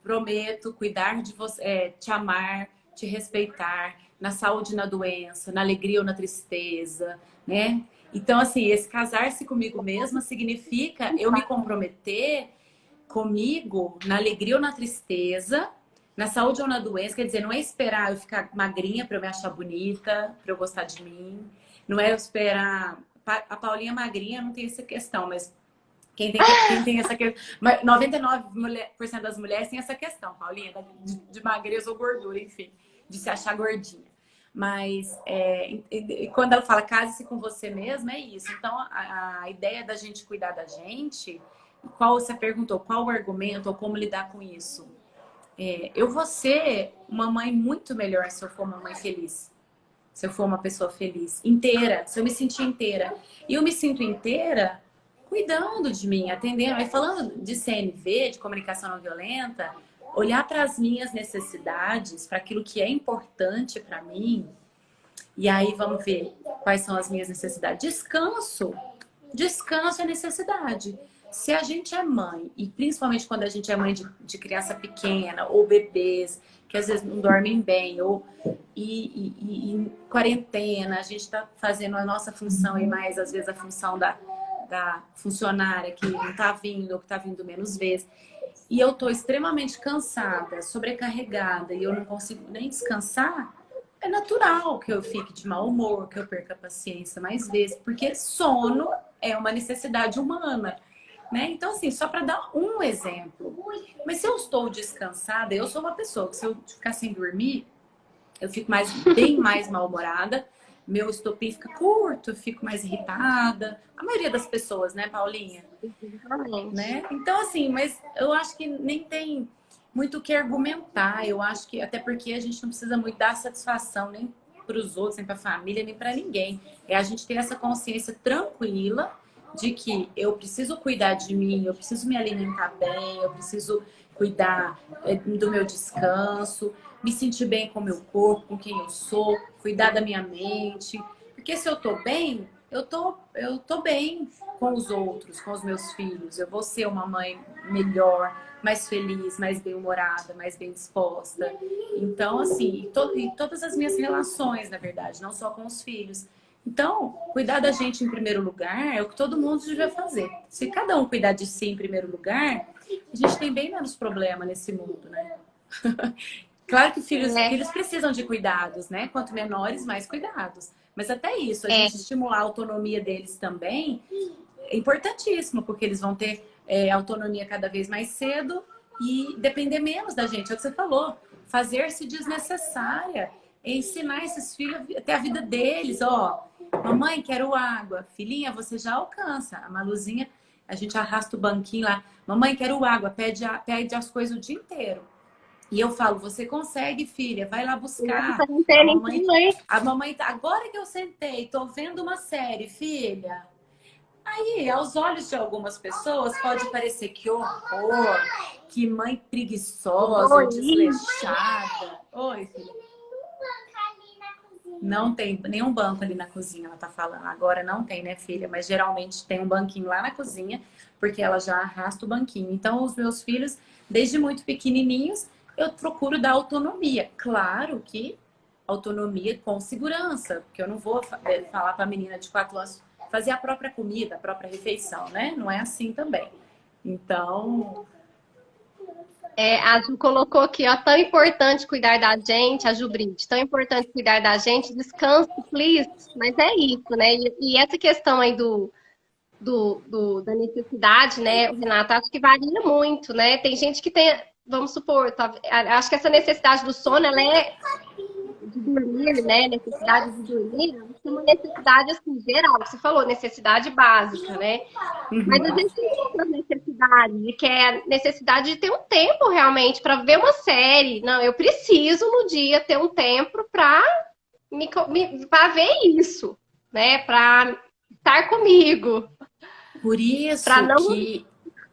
prometo cuidar de você, te amar, te respeitar, na saúde e na doença, na alegria ou na tristeza, né? Então, assim, esse casar-se comigo mesma significa eu me comprometer comigo na alegria ou na tristeza, na saúde ou na doença. Quer dizer, não é esperar eu ficar magrinha para eu me achar bonita, para eu gostar de mim. Não é eu esperar. A Paulinha magrinha não tem essa questão, mas quem tem essa questão. 99% das mulheres tem essa questão, Paulinha, de magreza ou gordura, enfim, de se achar gordinha. Mas quando ela fala case-se com você mesma, é isso. Então, a ideia da gente cuidar da gente qual você perguntou, qual o argumento ou como lidar com isso? Eu vou ser uma mãe muito melhor se eu for uma mãe feliz. Se eu for uma pessoa feliz, inteira, se eu me sentir inteira. E eu me sinto inteira cuidando de mim, atendendo. E falando de CNV, de comunicação não violenta, olhar para as minhas necessidades, para aquilo que é importante para mim. E aí vamos ver quais são as minhas necessidades. Descanso. Descanso é necessidade. Se a gente é mãe, e principalmente quando a gente é mãe de criança pequena ou bebês, que às vezes não dormem bem, ou em quarentena, a gente está fazendo a nossa função e mais, às vezes, a função da funcionária que não está vindo ou que está vindo menos vezes. E eu estou extremamente cansada, sobrecarregada, e eu não consigo nem descansar, é natural que eu fique de mau humor, que eu perca a paciência mais vezes, porque sono é uma necessidade humana. Né? Então, assim, só para dar um exemplo. Mas se eu estou descansada, eu sou uma pessoa que se eu ficar sem dormir, eu fico bem mais mal-humorada, meu estopim fica curto, eu fico mais irritada. A maioria das pessoas, né, Paulinha? Né? Então, assim, mas eu acho que nem tem muito o que argumentar. Eu acho que, até porque a gente não precisa muito dar satisfação nem para os outros, nem para a família, nem para ninguém. É a gente ter essa consciência tranquila de que eu preciso cuidar de mim, eu preciso me alimentar bem, eu preciso cuidar do meu descanso, me sentir bem com o meu corpo, com quem eu sou, cuidar da minha mente. Porque se eu tô bem, eu tô bem com os outros, com os meus filhos. Eu vou ser uma mãe melhor, mais feliz, mais bem-humorada, mais bem disposta. Então, assim, e todas as minhas relações, na verdade, não só com os filhos. Então, cuidar da gente em primeiro lugar é o que todo mundo devia fazer. Se cada um cuidar de si em primeiro lugar, a gente tem bem menos problema nesse mundo, né? Claro que filhos precisam de cuidados, né? Quanto menores, mais cuidados. Mas até isso, a gente estimular a autonomia deles também é importantíssimo, porque eles vão ter autonomia cada vez mais cedo e depender menos da gente. É o que você falou, fazer-se desnecessária. Ensinar esses filhos até a vida deles, ó. Mamãe, quero água. Filhinha, você já alcança. A Maluzinha, a gente arrasta o banquinho lá. Mamãe, quero água. Pede as coisas o dia inteiro. E eu falo, você consegue, filha, vai lá buscar. A mamãe tá, agora que eu sentei, tô vendo uma série, filha. Aí, aos olhos de algumas pessoas, pode parecer que horror, que mãe preguiçosa, desleixada. Oi, filha. Não tem nenhum banco ali na cozinha, ela tá falando. Agora não tem, né, filha? Mas geralmente tem um banquinho lá na cozinha, porque ela já arrasta o banquinho. Então, os meus filhos, desde muito pequenininhos, eu procuro dar autonomia. Claro que autonomia com segurança, porque eu não vou falar para a menina de 4 anos fazer a própria comida, a própria refeição, né? Não é assim também. Então... A Ju colocou aqui, ó, tão importante cuidar da gente, a Ju Brinde, tão importante cuidar da gente, descanso, please, mas é isso, né? E essa questão aí da necessidade, né, Renata, acho que varia muito, né? Tem gente que tem, vamos supor, acho que essa necessidade do sono, ela é de dormir, né? Necessidade de dormir, é uma necessidade assim, geral, você falou, necessidade básica, né? Mas a gente tem outras necessidades, que é a necessidade de ter um tempo realmente para ver uma série. Não, eu preciso no dia ter um tempo para ver isso, né? Para estar comigo. Por isso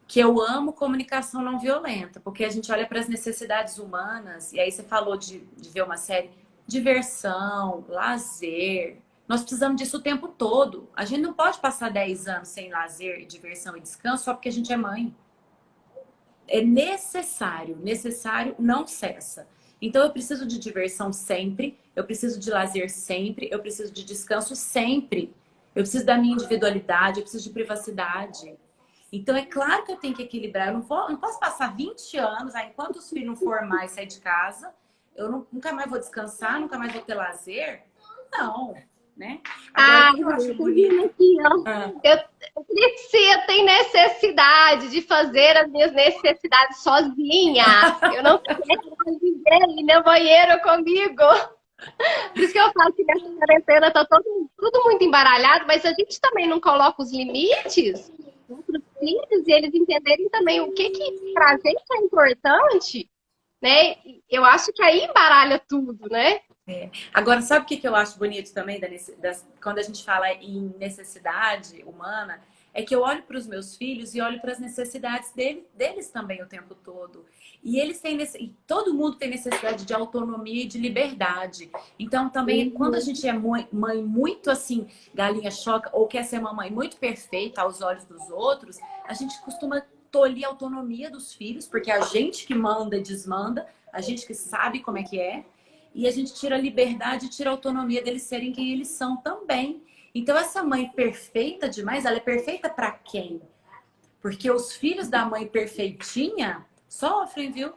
que eu amo comunicação não violenta, porque a gente olha para as necessidades humanas, e aí você falou de ver uma série, diversão, lazer. Nós precisamos disso o tempo todo. A gente não pode passar 10 anos sem lazer, diversão e descanso só porque a gente é mãe. É necessário, não cessa. Então eu preciso de diversão sempre, eu preciso de lazer sempre, eu preciso de descanso sempre. Eu preciso da minha individualidade, eu preciso de privacidade. Então é claro que eu tenho que equilibrar. Eu não posso passar 20 anos, aí, enquanto os filhos não formar e sair de casa, eu nunca mais vou descansar, nunca mais vou ter lazer. Não, né? Agora, o que eu acho bonito... Aqui, ó. Você tem necessidade de fazer as minhas necessidades sozinha. Eu não quero ninguém no banheiro comigo. Por isso que eu falo que nessa quarentena tá tudo muito embaralhado, mas a gente também não coloca os limites, filhos e eles entenderem também o que pra gente é importante, né? Eu acho que aí embaralha tudo, né? Agora, sabe o que que eu acho bonito também quando a gente fala em necessidade humana? É que eu olho para os meus filhos e olho para as necessidades deles também o tempo todo. E eles têm e todo mundo tem necessidade de autonomia e de liberdade. Então, também, quando a gente é mãe muito assim, galinha choca, ou quer ser uma mãe muito perfeita aos olhos dos outros, a gente costuma tolir a autonomia dos filhos, porque é a gente que manda e desmanda, a gente que sabe como é que é. E a gente tira a liberdade, tira a autonomia deles serem quem eles são também. Então, essa mãe perfeita demais, ela é perfeita para quem? Porque os filhos da mãe perfeitinha sofrem, viu?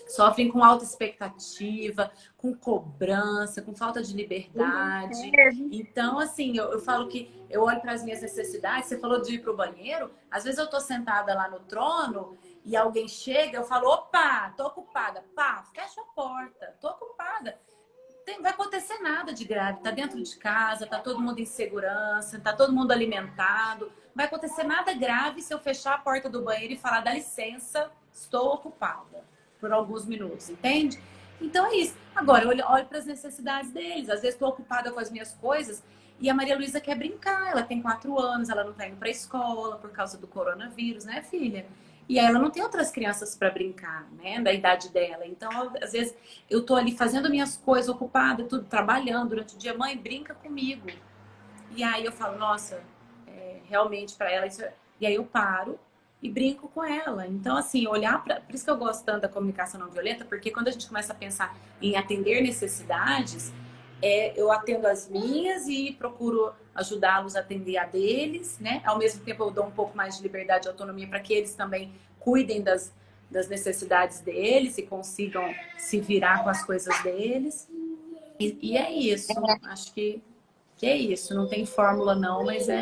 Sofrem com alta expectativa, com cobrança, com falta de liberdade. Então, assim, eu falo que eu olho para as minhas necessidades. Você falou de ir para o banheiro. Às vezes eu tô sentada lá no trono e alguém chega, eu falo, opa, tô ocupada. Pá, fecha a porta, tô ocupada. Não vai acontecer nada de grave. Tá dentro de casa, tá todo mundo em segurança, tá todo mundo alimentado. Não vai acontecer nada grave se eu fechar a porta do banheiro e falar, dá licença, estou ocupada por alguns minutos, entende? Então é isso. Agora, eu olho para as necessidades deles. Às vezes estou ocupada com as minhas coisas e a Maria Luísa quer brincar. Ela tem 4 anos, ela não tá indo para a escola por causa do coronavírus, né, filha? E aí ela não tem outras crianças para brincar, né, da idade dela. Então, às vezes, eu tô ali fazendo minhas coisas, ocupada, tudo, trabalhando durante o dia. Mãe, brinca comigo. E aí eu falo, nossa, realmente para ela isso... E aí eu paro e brinco com ela. Então, assim, olhar para... Por isso que eu gosto tanto da comunicação não violenta, porque quando a gente começa a pensar em atender necessidades, eu atendo as minhas e procuro ajudá-los a atender a deles, né? Ao mesmo tempo, eu dou um pouco mais de liberdade e autonomia para que eles também cuidem das necessidades deles e consigam se virar com as coisas deles. E é isso. Acho que é isso. Não tem fórmula, não, mas é.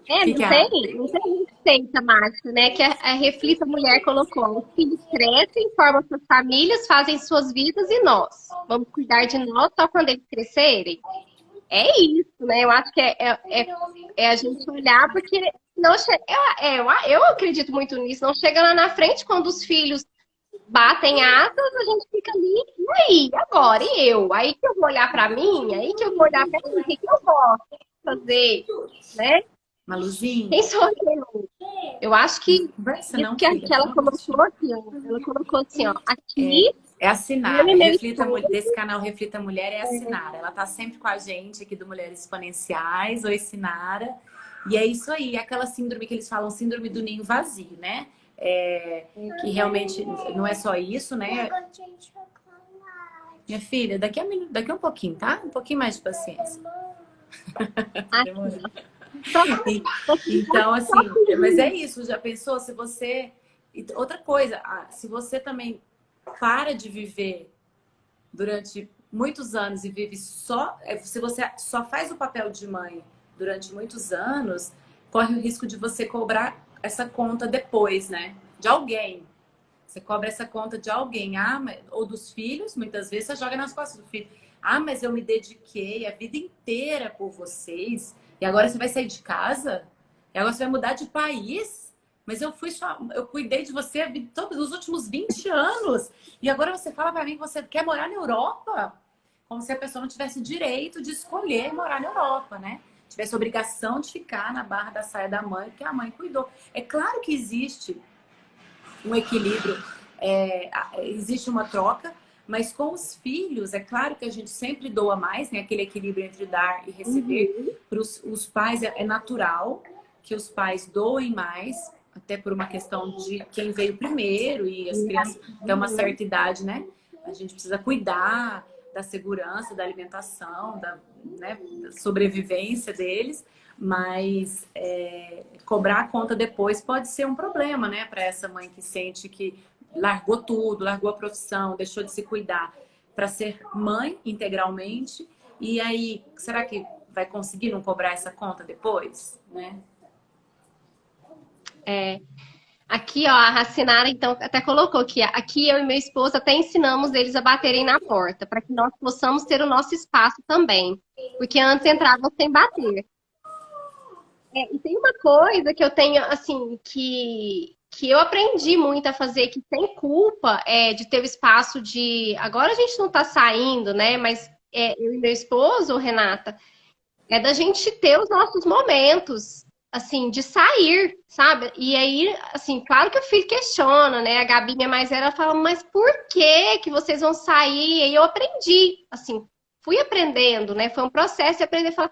Não tem receita mágica, né? Que a Reflita Mulher colocou. Os filhos crescem, formam suas famílias, fazem suas vidas e nós. Vamos cuidar de nós só quando eles crescerem? É isso, né? Eu acho que é a gente olhar, porque não eu acredito muito nisso. Não chega lá na frente, quando os filhos batem asas, a gente fica ali, e aí, agora? E eu? Aí que eu vou olhar para mim, aí que eu vou olhar para mim, o que eu posso fazer, né? Maluzinho? Quem sou eu? Eu acho que Conversa isso não, que filha, ela colocou aqui, ó. Ela colocou assim, ó. Aqui. É a Sinara. Eu Desse canal Reflita Mulher é a Sinara. Ela tá sempre com a gente aqui do Mulheres Exponenciais. Oi, Sinara. E é isso aí, aquela síndrome que eles falam, síndrome do ninho vazio, né? Que realmente não é só isso, né? Minha filha, daqui a um pouquinho, tá? Um pouquinho mais de paciência. Então, assim, mas é isso. Já pensou se você... Outra coisa, se você também para de viver durante muitos anos e vive só... Se você só faz o papel de mãe durante muitos anos, corre o risco de você cobrar essa conta depois, né? De alguém. Você cobra essa conta de alguém. Ou dos filhos, muitas vezes você joga nas costas do filho. Mas eu me dediquei a vida inteira por vocês. E agora você vai sair de casa? E agora você vai mudar de país? Mas eu cuidei de você todos os últimos 20 anos. E agora você fala para mim que você quer morar na Europa? Como se a pessoa não tivesse direito de escolher morar na Europa, né? Tivesse obrigação de ficar na barra da saia da mãe, porque a mãe cuidou. É claro que existe um equilíbrio, existe uma troca, mas com os filhos, é claro que a gente sempre doa mais, né? Aquele equilíbrio entre dar e receber. Para os pais é natural que os pais doem mais, até por uma questão de quem veio primeiro e as crianças têm uma certa idade, né? A gente precisa cuidar da segurança, da alimentação, da sobrevivência deles, mas cobrar a conta depois pode ser um problema, né? Para essa mãe que sente que largou tudo, largou a profissão, deixou de se cuidar para ser mãe integralmente. E aí, será que vai conseguir não cobrar essa conta depois, né? Aqui, ó, a Racinara, então, até colocou aqui. Aqui eu e meu esposo até ensinamos eles a baterem na porta, para que nós possamos ter o nosso espaço também. Porque antes entravam sem bater. E tem uma coisa que eu tenho, assim, que eu aprendi muito a fazer, que tem culpa, de ter o espaço de. Agora a gente não tá saindo, né? Mas eu e meu esposo, Renata, é da gente ter os nossos momentos, assim, de sair, sabe? E aí, assim, claro que o filho questiona, né? A Gabi, minha mais velha, ela fala, mas por que que vocês vão sair? E eu aprendi, assim, fui aprendendo, né? Foi um processo de aprender a falar,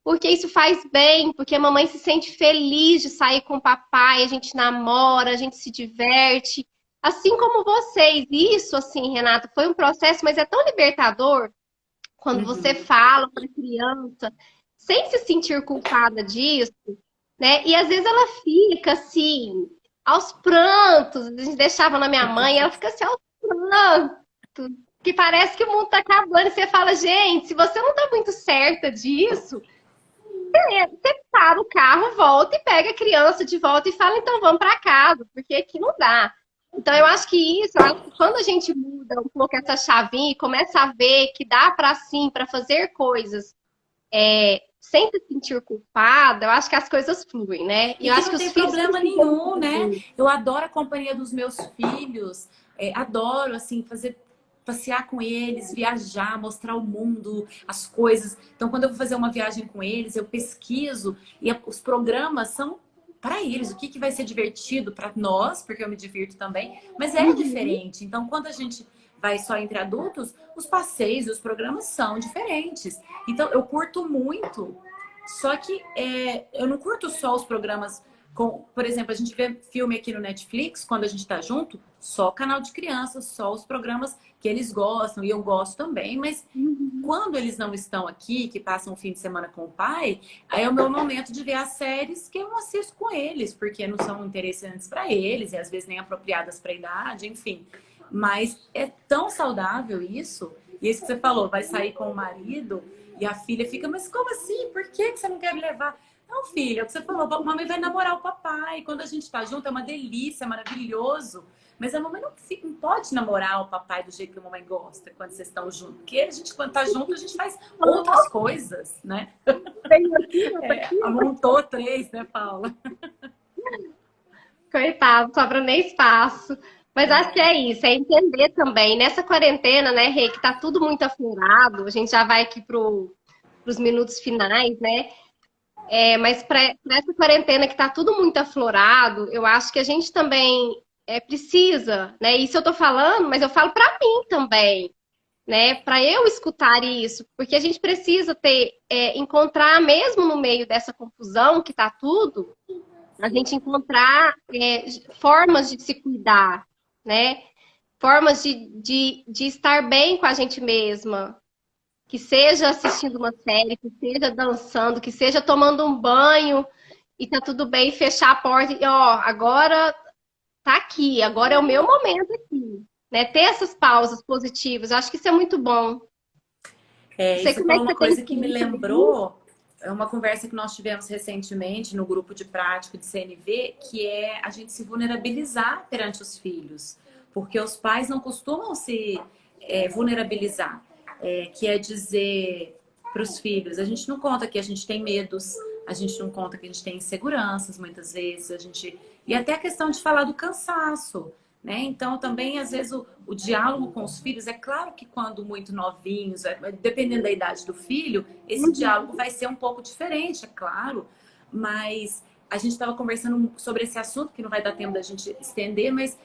porque isso faz bem, porque a mamãe se sente feliz de sair com o papai, a gente namora, a gente se diverte. Assim como vocês. Isso, assim, Renata, foi um processo, mas é tão libertador quando você Uhum. fala para a criança, sem se sentir culpada disso, né? E às vezes ela fica assim, aos prantos. A gente deixava na minha mãe, ela fica assim, aos prantos, que parece que o mundo tá acabando. E você fala, gente, se você não tá muito certa disso, você para o carro, volta e pega a criança de volta e fala, então vamos para casa, porque aqui não dá. Então eu acho que isso, eu acho que quando a gente muda um pouco essa chavinha e começa a ver que dá para sim, para fazer coisas sem se sentir culpada, eu acho que as coisas fluem, né? E E eu que acho não que os tem filhos problema precisam nenhum, né? entender. Eu adoro a companhia dos meus filhos, adoro, assim, fazer passear com eles, viajar, mostrar o mundo, as coisas. Então, quando eu vou fazer uma viagem com eles, eu pesquiso e os programas são para eles. O que vai ser divertido para nós, porque eu me divirto também, mas é Uhum. diferente. Então, quando a gente vai só entre adultos, os passeios e os programas são diferentes. Então, eu curto muito. Só que eu não curto só os programas com, por exemplo, a gente vê filme aqui no Netflix, quando a gente tá junto, só canal de crianças, só os programas que eles gostam, e eu gosto também, mas Uhum. quando eles não estão aqui, que passam o fim de semana com o pai, aí é o meu momento de ver as séries que eu assisto com eles, porque não são interessantes para eles, e às vezes nem apropriadas para a idade, enfim. Mas é tão saudável isso, e isso que você falou, vai sair com o marido, e a filha fica, mas como assim? Por que você não quer me levar? Não, filha, é o que você falou, a mamãe vai namorar o papai. Quando a gente tá junto é uma delícia, é maravilhoso. Mas a mamãe não pode namorar o papai do jeito que a mamãe gosta quando vocês estão juntos. Porque a gente, quando tá junto, a gente faz outras coisas, né? Tenho aqui, outra aqui. Amontou três, né, Paula? Coitado, sobra nem espaço. Mas acho que é isso, é entender também. Nessa quarentena, né, Rê, que tá tudo muito aflorado, a gente já vai aqui pros minutos finais, né? Mas para essa quarentena que tá tudo muito aflorado, eu acho que a gente também precisa, né? Isso eu tô falando, mas eu falo para mim também, né? Para eu escutar isso, porque a gente precisa encontrar mesmo no meio dessa confusão que tá tudo, a gente encontrar formas de se cuidar, né? Formas de estar bem com a gente mesma, que seja assistindo uma série, que seja dançando, que seja tomando um banho e tá tudo bem, fechar a porta e ó, agora tá aqui, agora é o meu momento aqui, né? Ter essas pausas positivas, eu acho que isso é muito bom. Não É, e sei você como é falou que uma você tem coisa que me feito aí. lembrou, é uma conversa que nós tivemos recentemente no grupo de prática de CNV, que é a gente se vulnerabilizar perante os filhos, porque os pais não costumam se vulnerabilizar, que é dizer para os filhos, a gente não conta que a gente tem medos, a gente não conta que a gente tem inseguranças muitas vezes, a gente e até a questão de falar do cansaço. Né? Então, também, às vezes, o diálogo com os filhos, é claro que quando muito novinhos, dependendo da idade do filho, esse diálogo vai ser um pouco diferente, é claro, mas a gente estava conversando sobre esse assunto, que não vai dar tempo da gente estender, mas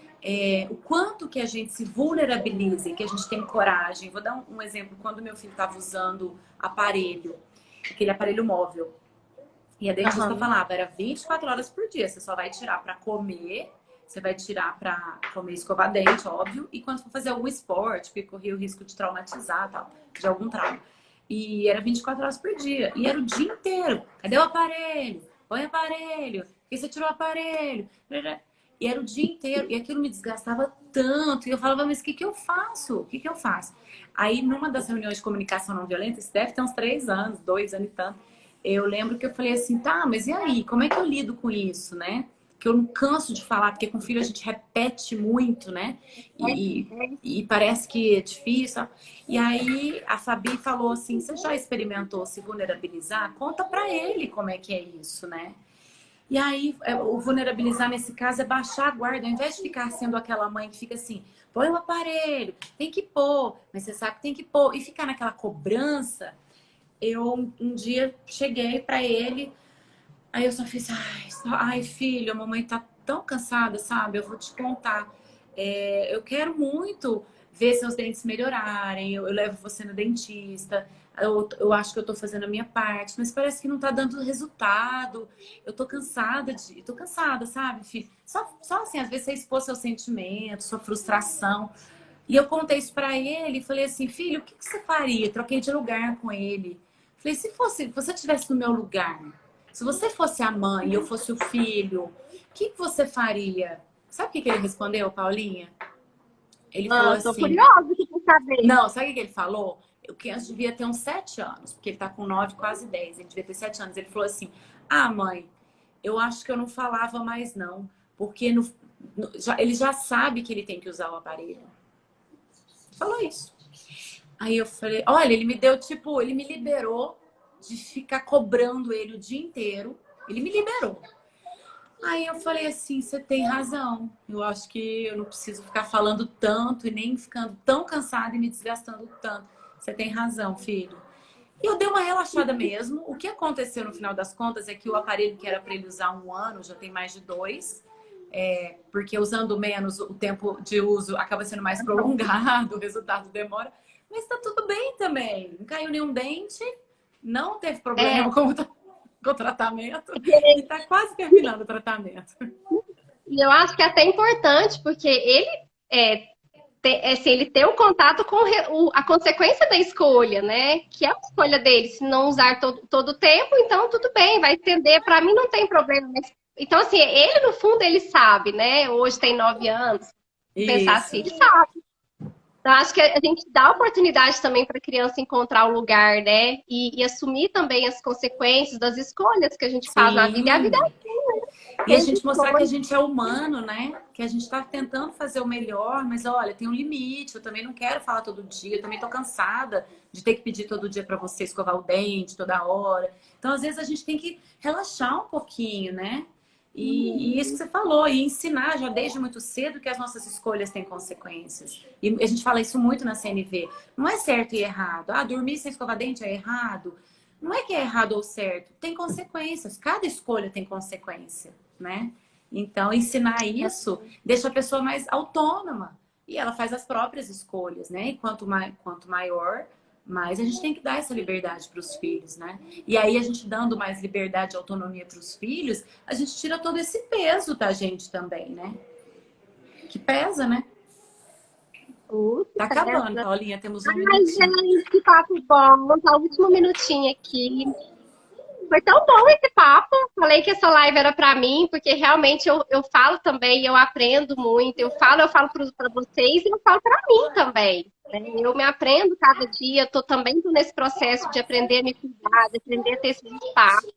o quanto que a gente se vulnerabiliza e que a gente tem coragem. Vou dar um exemplo, quando meu filho estava usando aparelho, aquele aparelho móvel, e a dentista Aham. falava, era 24 horas por dia, você só vai tirar para comer, você vai tirar para comer e escovar dente, óbvio, e quando for fazer algum esporte, porque corria o risco de traumatizar, tal, de algum trauma. E era 24 horas por dia, e era o dia inteiro. Cadê o aparelho? Põe o aparelho. Por que você tirou o aparelho? E era o dia inteiro, e aquilo me desgastava tanto, e eu falava, mas o que que eu faço? O que que eu faço? Aí, numa das reuniões de comunicação não violenta, isso deve ter uns 3 anos, 2 anos e tanto, eu lembro que eu falei assim, tá, mas e aí? Como é que eu lido com isso, né? que eu não canso de falar, porque com filho a gente repete muito, né? E parece que é difícil. E aí a Fabi falou assim: você já experimentou se vulnerabilizar? Conta pra ele como é que é isso, né? E aí, o vulnerabilizar nesse caso é baixar a guarda, ao invés de ficar sendo aquela mãe que fica assim, põe o aparelho, tem que pôr, mas você sabe que tem que pôr, e ficar naquela cobrança. Eu um dia cheguei pra ele, aí eu só fiz, ai filho, a mamãe tá tão cansada, sabe? Eu vou te contar. Eu quero muito ver seus dentes melhorarem, eu levo você no dentista, eu acho que eu tô fazendo a minha parte, mas parece que não tá dando resultado. Eu tô cansada, sabe, filho? Só assim, às vezes você expôs seu sentimento, sua frustração. E eu contei isso pra ele e falei assim, filho, o que que você faria? Troquei de lugar com ele. Falei, se você estivesse no meu lugar, se você fosse a mãe e eu fosse o filho, o que que você faria? Sabe o que que ele respondeu, Paulinha? Ele falou Ah, tô assim, curiosa de saber. não, sabe o que ele falou? O Kenzo devia ter uns 7 anos, porque ele tá com 9, quase 10. Ele devia ter 7 anos. Ele falou assim, mãe, eu acho que eu não falava mais não, porque ele já sabe que ele tem que usar o aparelho. Falou isso. Aí eu falei, olha, ele me deu, tipo, ele me liberou de ficar cobrando ele o dia inteiro. Ele me liberou. Aí eu falei assim, você tem razão. Eu acho que eu não preciso ficar falando tanto e nem ficando tão cansada e me desgastando tanto. Você tem razão, filho. E eu dei uma relaxada mesmo. O que aconteceu no final das contas é que o aparelho que era para ele usar 1 ano já tem mais de 2. Porque usando menos, o tempo de uso acaba sendo mais prolongado, o resultado demora. Mas tá tudo bem também. Não caiu nenhum dente, não teve problema com o tratamento e tá quase terminando o tratamento. E eu acho que é até importante, porque ele assim, ele tem um contato com a consequência da escolha, né? Que é a escolha dele. Se não usar todo o tempo, então tudo bem, vai entender. Para mim não tem problema. Então, assim, ele no fundo ele sabe, né? Hoje tem 9 anos. Pensar Isso. assim, ele sabe. Então, acho que a gente dá oportunidade também para a criança encontrar o lugar, né? E assumir também as consequências das escolhas que a gente faz na vida. E a vida é assim, né? E a Tem gente mostrar que a escolhas. gente é humano, né? Que a gente está tentando fazer o melhor, mas olha, tem um limite. Eu também não quero falar todo dia, eu também tô cansada de ter que pedir todo dia para você escovar o dente toda hora. Então, às vezes, a gente tem que relaxar um pouquinho, né? E isso que você falou, e ensinar já desde muito cedo que as nossas escolhas têm consequências. E a gente fala isso muito na CNV. Não é certo e errado. Dormir sem escovar dente é errado. Não é que é errado ou certo, tem consequências. Cada escolha tem consequência, né? Então, ensinar isso deixa a pessoa mais autônoma. E ela faz as próprias escolhas, né? E quanto maior, mais a gente tem que dar essa liberdade para os filhos, né? E aí, a gente dando mais liberdade e autonomia para os filhos, a gente tira todo esse peso da gente também, né? Que pesa, né? Tá acabando, Paulinha. Temos um minutinho. Gente, que papo bom. Tá o último minutinho aqui. Foi tão bom esse papo. Falei que essa live era para mim, porque realmente eu falo também, eu aprendo muito. Eu falo para vocês e eu falo para mim também, né? Eu me aprendo cada dia, também tô nesse processo de aprender a me cuidar, de aprender a ter esse espaço.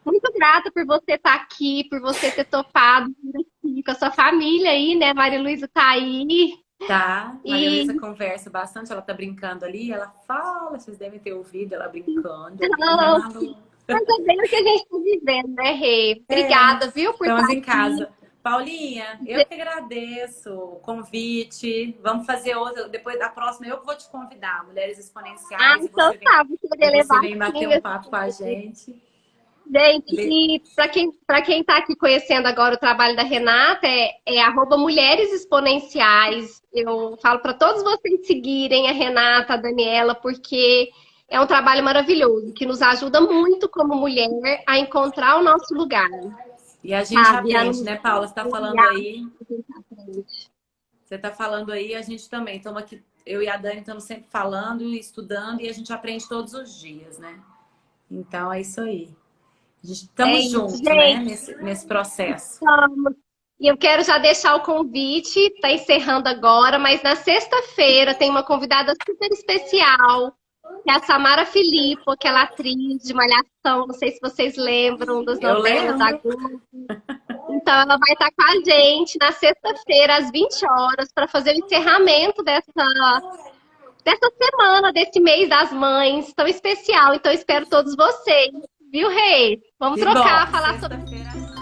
Muito grata por você estar aqui, por você ter topado vir aqui com a sua família aí, né? Maria Luísa tá aí. Tá, Maria Luísa conversa bastante, ela tá brincando ali, ela fala, vocês devem ter ouvido ela brincando. Não, mas é bem o que a gente está vivendo, né, Rê? Obrigada, viu, por Estamos estar em aqui. casa. Paulinha, eu que agradeço o convite. Vamos fazer outra. Depois da próxima, eu que vou te convidar, Mulheres Exponenciais. Então tá, vou querer levar você vem bater um papo com a gente. Gente, e para quem está aqui conhecendo agora o trabalho da Renata, é @Mulheres Exponenciais. Eu falo para todos vocês seguirem a Renata, a Daniela, porque é um trabalho maravilhoso, que nos ajuda muito como mulher a encontrar o nosso lugar. E a gente aprende, né, Paula? Você está falando aí. Você está falando aí, a gente também. Estamos aqui, eu e a Dani estamos sempre falando, estudando, e a gente aprende todos os dias, né? Então é isso aí. Estamos juntos, né, nesse processo. E eu quero já deixar o convite, está encerrando agora, mas na sexta-feira tem uma convidada super especial, que é a Samara Filippo, aquela atriz de Malhação, não sei se vocês lembram das novelas da Globo. Então, ela vai estar com a gente na sexta-feira, às 20 horas, para fazer o encerramento dessa semana, desse mês das mães, tão especial. Então, espero todos vocês, viu, Rei? Vamos Que trocar, bom. falar sobre Sexta-feira.